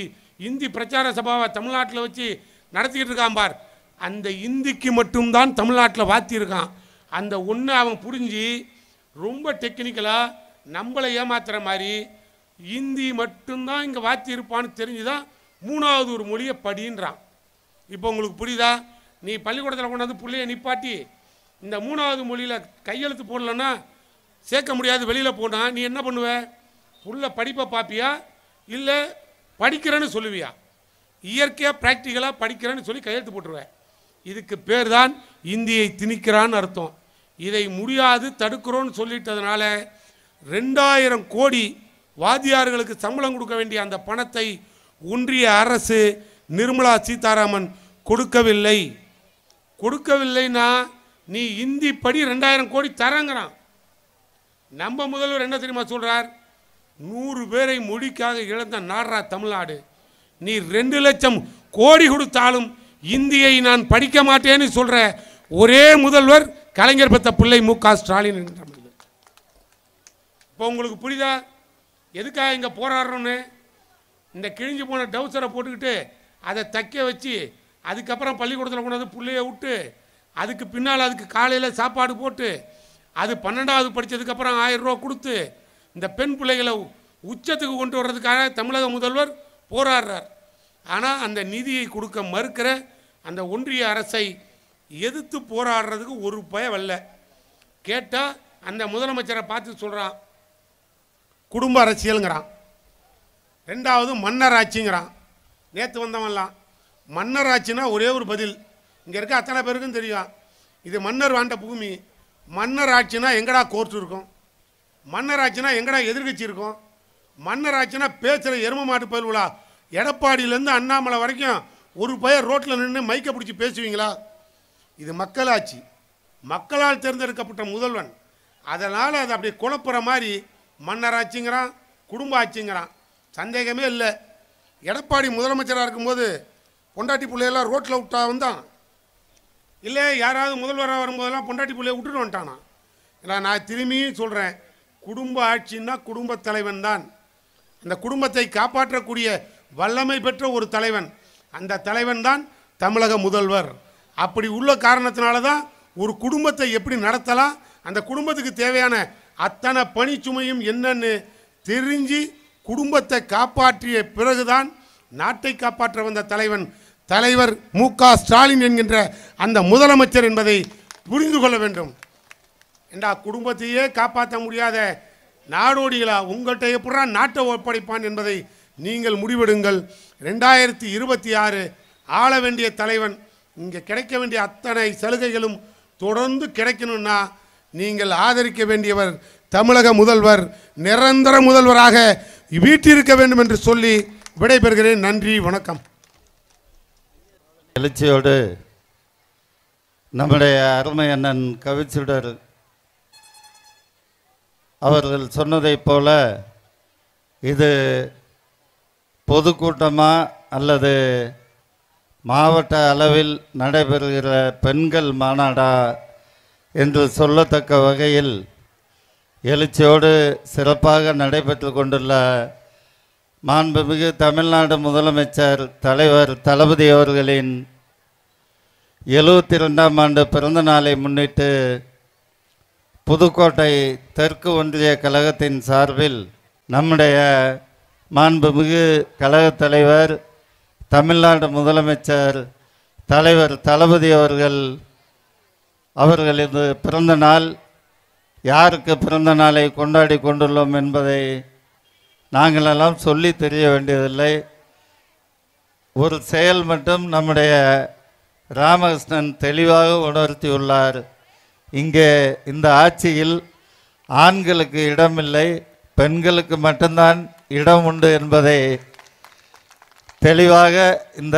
இந்தி பிரச்சார சபாவை தமிழ்நாட்டில் வச்சு நடத்திக்கிட்டு இருக்கான் பார். அந்த இந்திக்கு மட்டும்தான் தமிழ்நாட்டில் வாத்தி இருக்கான். அந்த ஒன்று அவன் புரிஞ்சு ரொம்ப டெக்னிக்கலாக நம்மளை ஏமாத்துற மாதிரி இந்தி மட்டும்தான் இங்கே வாத்தி இருப்பான்னு தெரிஞ்சுதான் 3வது ஒரு மொழியை படின்றான். இப்போ உங்களுக்கு புரியுதா? நீ பள்ளிக்கூடத்தில் கொண்டாந்து பிள்ளைய நிப்பாட்டி இந்த 3வது மொழியில் கையெழுத்து போடலன்னா சேர்க்க முடியாது, வெளியில் போனால் நீ என்ன பண்ணுவ? புள்ள படிப்பை பார்ப்பியா இல்லை படிக்கிறேன்னு சொல்லுவியா? இயற்கையாக ப்ராக்டிக்கலாக படிக்கிறேன்னு சொல்லி கையெழுத்து போட்டுருவேன். இதுக்கு பேர் தான் இந்தியை திணிக்கிறான்னு அர்த்தம். இதை முடியாது தடுக்கிறோன்னு சொல்லிட்டதுனால 2000 கோடி வாத்தியார்களுக்கு சம்பளம் கொடுக்க வேண்டிய அந்த பணத்தை ஒன்றிய அரசு நிர்மலா சீதாராமன் கொடுக்கவில்லை. கொடுக்கவில்லைன்னா நீ இந்தி படி 2000 கோடி தரங்கிறான். நம்ம முதல்வர் என்ன தெரியுமா சொல்றார்? 100 பேரை மொழிக்காக இழந்த நாடா தமிழ்நாடு. நீ 2 லட்சம் கோடி கொடுத்தாலும் இந்தியை நான் படிக்க மாட்டேன்னு சொல்ற ஒரே முதல்வர் கலைஞர் பெற்ற பிள்ளை மு.க. ஸ்டாலின். இப்போ உங்களுக்கு புரியுதா எதுக்காக இங்கே போராடுறோன்னு? இந்த கிழிஞ்சு போன டவுசரை போட்டுக்கிட்டு அதை தைக்க வச்சு அதுக்கப்புறம் பள்ளிக்கூடத்தில் கொண்டாந்து பிள்ளைய விட்டு அதுக்கு பின்னால் அதுக்கு காலையில் சாப்பாடு போட்டு அது 12வது படித்ததுக்கப்புறம் 1000 ரூபா கொடுத்து இந்த பெண் பிள்ளைகளை உச்சத்துக்கு கொண்டு வர்றதுக்காக தமிழக முதல்வர் போராடுறார். ஆனால் அந்த நிதியை கொடுக்க மறுக்கிற அந்த ஒன்றிய அரசை எதிர்த்து போராடுறதுக்கு ஒரு பயம் வரல. கேட்டால் அந்த முதலமைச்சரை பார்த்து சொல்கிறான் குடும்ப அரசியலுங்கிறான், 2வது மன்னர் ஆட்சிங்கிறான். நேற்று வந்தவன்லாம் மன்னர் ஆட்சினா ஒரே ஒரு பதில் இங்கே இருக்க அத்தனை பேருக்கும் தெரியும், இது மன்னர் வாண்ட பூமி. மன்னர் ஆட்சினா எங்கடா கோர்ட் இருக்கும்? மன்னர் ஆட்சினா எங்கடா எதிர்கட்சி இருக்கும்? மன்னர் ஆட்சினா பேச்சுகிற எரும மாட்டு பயில்விழா எடப்பாடியிலேருந்து அண்ணாமலை வரைக்கும் ஒரு பையன் ரோட்டில் நின்று மைக்கை பிடிச்சி பேசுவீங்களா? இது மக்களாட்சி, மக்களால் தேர்ந்தெடுக்கப்பட்ட முதல்வன். அதனால் அது அப்படியே குழப்புற மாதிரி மன்னர் ஆட்சிங்கிறான், குடும்ப ஆட்சிங்கிறான். சந்தேகமே இல்லை. எடப்பாடி முதலமைச்சராக இருக்கும்போது பொண்டாட்டி பிள்ளையெல்லாம் ரோட்டில் விட்டா வந்தான் இல்லை, யாராவது முதல்வராக வரும்போதெல்லாம் பொண்டாட்டி பிள்ளைய விட்டுட்டு வந்துட்டானா? இல்லை, நான் திரும்பியும் சொல்கிறேன், குடும்ப ஆட்சின்னா குடும்ப தலைவன் தான். அந்த குடும்பத்தை காப்பாற்றக்கூடிய வல்லமை பெற்ற ஒரு தலைவன், அந்த தலைவன் தான் தமிழக முதல்வர். அப்படி உள்ள காரணத்தினால தான் ஒரு குடும்பத்தை எப்படி நடத்தலாம், அந்த குடும்பத்துக்கு தேவையான அத்தனை பணிச்சுமையும் என்னன்னு தெரிஞ்சு குடும்பத்தை காப்பாற்றிய பிறகுதான் நாட்டை காப்பாற்ற வந்த தலைவர் மு.க. ஸ்டாலின் என்கின்ற அந்த முதலமைச்சர் என்பதை புரிந்து கொள்ள வேண்டும். ஏண்டா குடும்பத்தையே காப்பாற்ற முடியாத நாடோடிகளா உங்கள்கிட்ட எப்படா நாட்டை ஒப்படைப்பான் என்பதை நீங்கள் முடிவெடுங்கள். 2026 ஆள வேண்டிய தலைவன், இங்கே கிடைக்க வேண்டிய அத்தனை சலுகைகளும் தொடர்ந்து கிடைக்கணும்னா நீங்கள் ஆதரிக்க வேண்டியவர் தமிழக முதல்வர், நிரந்தர முதல்வராக வீட்டிருக்க வேண்டும் என்று சொல்லி விடைபெறுகிறேன். நன்றி, வணக்கம். எழுச்சியோடு நம்முடைய அருமை அண்ணன் கவிச்சுடர் அவர்கள் சொன்னதைப் போல இது பொதுக்கூட்டமா அல்லது மாவட்ட அளவில் நடைபெறுகிற பெண்கள் மாநாடா என்று சொல்லத்தக்க வகையில் எழுச்சியோடு சிறப்பாக நடைபெற்று கொண்டுள்ள மாண்புமிகு தமிழ்நாடு முதலமைச்சர் தலைவர் தளபதி அவர்களின் 72ஆம் ஆண்டு பிறந்த நாளை முன்னிட்டு புதுக்கோட்டை தெற்கு ஒன்றிய கழகத்தின் சார்பில் நம்முடைய மாண்புமிகு கழகத் தலைவர் தமிழ்நாடு முதலமைச்சர் தலைவர் தளபதி அவர்களது பிறந்த நாள் யாருக்கு பிறந்த நாளை கொண்டாடி கொண்டுள்ளோம் என்பதை நாங்களெல்லாம் சொல்லி தெரிய வேண்டியதில்லை. ஒரு செயல் மட்டும் நம்முடைய ராமகிருஷ்ணன் தெளிவாக உணர்த்தியுள்ளார். இங்கே இந்த ஆட்சியில் ஆண்களுக்கு இடமில்லை, பெண்களுக்கு மட்டும்தான் இடம் உண்டு என்பதை தெளிவாக இந்த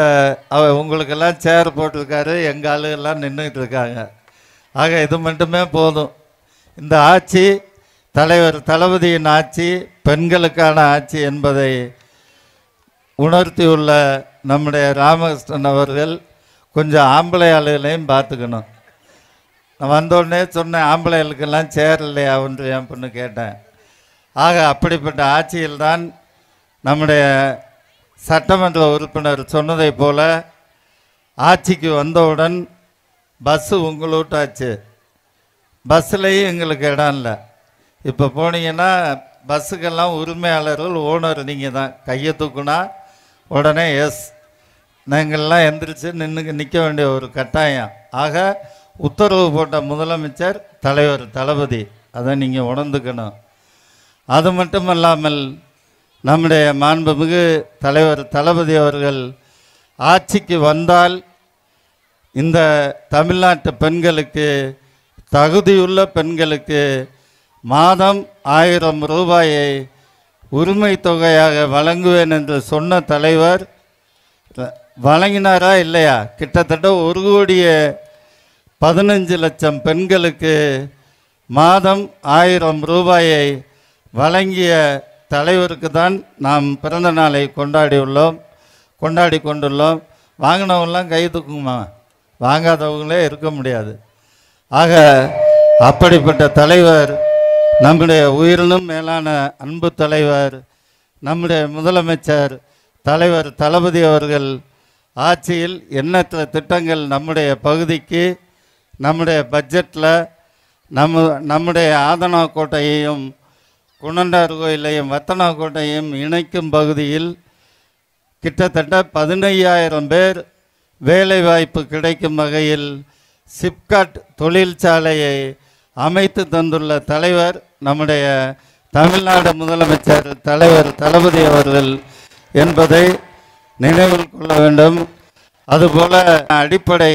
உங்களுக்கெல்லாம் சேர் போட்டிருக்காரு, எங்கள் ஆளுகெல்லாம் நின்றுட்டு இருக்காங்க. ஆக இது மட்டுமே போதும். இந்த ஆட்சி தலைவர் தளபதியின் ஆட்சி, பெண்களுக்கான ஆட்சி என்பதை உணர்த்தியுள்ள நம்முடைய ராமகிருஷ்ணன் அவர்கள் கொஞ்சம் ஆம்பளை ஆளுகளையும் பார்த்துக்கணும். நான் வந்தோடனே சொன்னேன், ஆம்பளைகளுக்கெல்லாம் சேர் இல்லையா ஒன்று என் பொண்ணு கேட்டேன். ஆக அப்படிப்பட்ட ஆட்சியில்தான் நம்முடைய சட்டமன்ற உறுப்பினர் சொன்னதை போல ஆட்சிக்கு வந்தவுடன் பஸ்ஸு உங்களூட்டாச்சு, பஸ்ஸுலேயும் எங்களுக்கு இடம் இல்லை. இப்போ போனீங்கன்னா பஸ்ஸுக்கெல்லாம் உரிமையாளர்கள் ஓனர் நீங்கள் தான். கையை தூக்குனா உடனே எஸ், நாங்கள்லாம் எந்திரிச்சு நிற்க வேண்டிய ஒரு கட்டாயம். ஆக உத்தரவு போட்ட முதலமைச்சர் தலைவர் தளபதி, அதை நீங்கள் உணர்ந்துக்கணும். அது மட்டுமல்லாமல் நம்முடைய மாண்புமிகு தலைவர் தளபதி அவர்கள் ஆட்சிக்கு வந்தால் இந்த தமிழ்நாட்டு பெண்களுக்கு, தகுதியுள்ள பெண்களுக்கு மாதம் 1000 ரூபாயை உரிமை தொகையாக வழங்குவேன் என்று சொன்ன தலைவர் வழங்கினாரா இல்லையா? கிட்டத்தட்ட 1,15,00,000 பெண்களுக்கு மாதம் 1000 ரூபாயை வழங்கிய தலைவருக்கு தான் நாம் பிறந்த நாளை கொண்டாடி கொண்டுள்ளோம். வாங்கினவங்களாம் கை தூக்குமா, வாங்காதவங்களே இருக்க முடியாது. ஆக அப்படிப்பட்ட தலைவர், நம்முடைய உயிரினும் மேலான அன்பு தலைவர், நம்முடைய முதலமைச்சர் தலைவர் தளபதி அவர்கள் ஆட்சியில் எண்ணற்ற திட்டங்கள் நம்முடைய பகுதிக்கு, நம்முடைய பட்ஜெட்டில் நம்முடைய ஆதனாக்கோட்டையையும் குணண்டார் கோயிலையும் வத்தனாக்கோட்டையும் இணைக்கும் பகுதியில் கிட்டத்தட்ட 15,000 பேர் வேலைவாய்ப்பு கிடைக்கும் வகையில் சிப்காட் தொழிற்சாலையை அமைத்து தந்துள்ள தலைவர் நம்முடைய தமிழ்நாடு முதலமைச்சர் தலைவர் தளபதி அவர்கள் என்பதை நினைவில் கொள்ள வேண்டும். அதுபோல அடிப்படை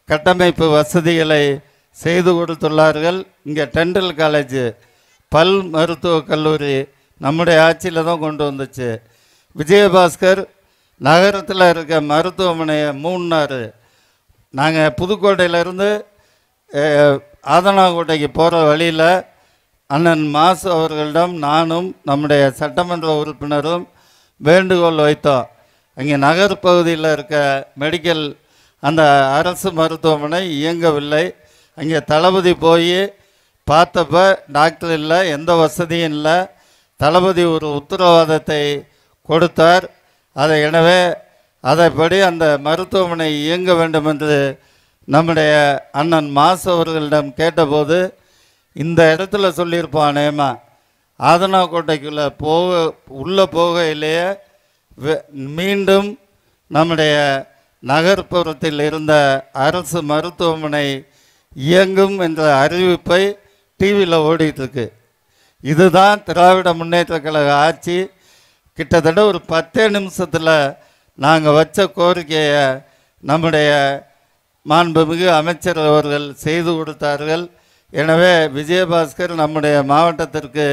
கட்டமைப்பு வசதிகளை செய்து கொடுத்துள்ளார்கள். இங்கே டென்டல் காலேஜ், பல் மருத்துவக் கல்லூரி நம்முடைய ஆட்சியில் தான் கொண்டு வந்துச்சு. விஜயபாஸ்கர் நகரத்தில் இருக்க மருத்துவமனையை மூணார். நாங்கள் புதுக்கோட்டையிலேருந்து ஆதனாக்கோட்டைக்கு போகிற வழியில் அண்ணன் மாசு அவர்களிடம் நானும் நம்முடைய சட்டமன்ற உறுப்பினரும் வேண்டுகோள் வைத்தோம். அங்கே நகர் பகுதியில் இருக்க மெடிக்கல் அந்த அரசு மருத்துவமனை இயங்கவில்லை. அங்கே தளபதி போய் பார்த்தப்ப டாக்டர் இல்லை, எந்த வசதியும் இல்லை. தளபதி ஒரு உத்தரவாதத்தை கொடுத்தார். எனவே அதைப்படி அந்த மருத்துவமனை இயங்க வேண்டும் என்று நம்முடைய அண்ணன் மாசு அவர்களிடம் கேட்டபோது இந்த இடத்துல சொல்லியிருப்பானேமா, ஆதனாக்கோட்டைக்குள்ளே உள்ளே போகையிலேயே மீண்டும் நம்முடைய நகர்ப்புறத்தில் இருந்த அரசு மருத்துவமனை இயங்கும் என்ற அறிவிப்பை டிவியில் ஓடிட்டுருக்கு. இதுதான் திராவிட முன்னேற்ற கழக ஆட்சி. கிட்டத்தட்ட ஒரு 10 நிமிஷத்தில் நாங்கள் வச்ச கோரிக்கையை நம்முடைய மாண்புமிகு அமைச்சர் அவர்கள் செய்து கொடுத்தார்கள். எனவே விஜயபாஸ்கர் நம்முடைய மாவட்டத்திற்கு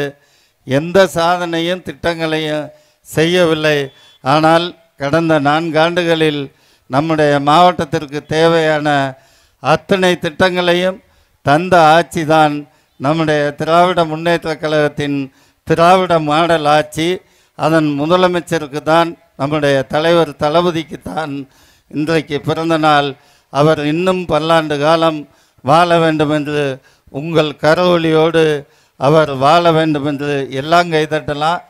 எந்த சாதனையும் திட்டங்களையும் செய்யவில்லை. ஆனால் கடந்த 4 ஆண்டுகளில் நம்முடைய மாவட்டத்திற்கு தேவையான அத்தனை திட்டங்களையும் தந்த ஆட்சி தான் நம்முடைய திராவிட முன்னேற்ற கழகத்தின் திராவிட மாடல் ஆட்சி. அதன் முதலமைச்சருக்கு தான், நம்முடைய தலைவர் தளபதிக்கு தான் இன்றைக்கு பிறந்த நாள். அவர் இன்னும் பல்லாண்டு காலம் வாழ வேண்டும் என்று உங்கள் கரவொலியோடு அவர் வாழ வேண்டும் என்று எல்லாம் கைதட்டலாம்,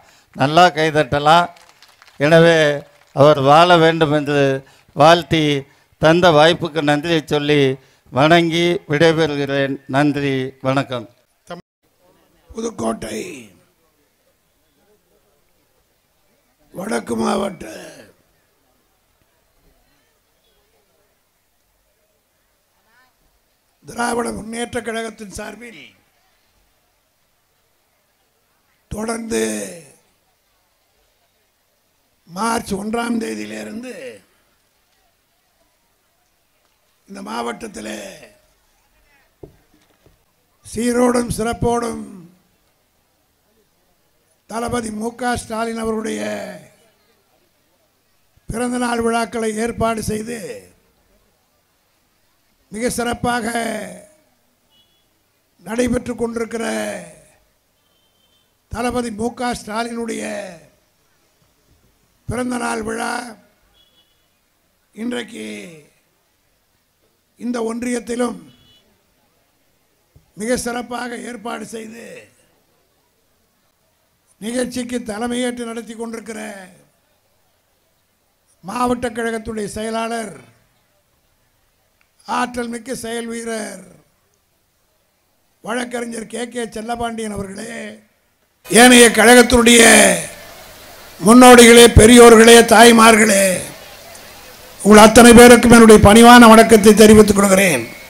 நல்லா கைதட்டலாம். எனவே அவர் வாழ வேண்டும் என்று வாழ்த்தி தந்த வாய்ப்புக்கு நன்றியை சொல்லி வணங்கி விடைபெறுகிறேன். நன்றி, வணக்கம். புதுக்கோட்டை வடக்கு மாவட்ட திராவிட முன்னேற்ற கழகத்தின் சார்பில் தொடர்ந்து மார்ச் 1ஆம் தேதியிலிருந்து இந்த மாவட்டத்தில் சீரோடும் சிறப்போடும் தளபதி மு.க. ஸ்டாலின் அவர்களுடைய பிறந்தநாள் விழாக்களை ஏற்பாடு செய்து மிக சிறப்பாக நடைபெற்று கொண்டிருக்கிற தளபதி மு.க. ஸ்டாலினுடைய பிறந்தநாள் விழா இன்றைக்கு இந்த ஒன்றியத்திலும் மிக சிறப்பாக ஏற்பாடு செய்து நிகழ்ச்சிக்கு தலைமையேற்று நடத்தி கொண்டிருக்கிற மாவட்ட கழகத்துடைய செயலாளர், ஆற்றல் மிக்க செயல் வீரர் வழக்கறிஞர் கே செல்லப்பாண்டியன் அவர்களே, ஏனைய கழகத்தினுடைய முன்னோடிகளே, பெரியோர்களே, தாய்மார்களே, உங்கள் அத்தனை பேருக்கும் என்னுடைய பணிவான வணக்கத்தை தெரிவித்துக் கொள்கிறேன்.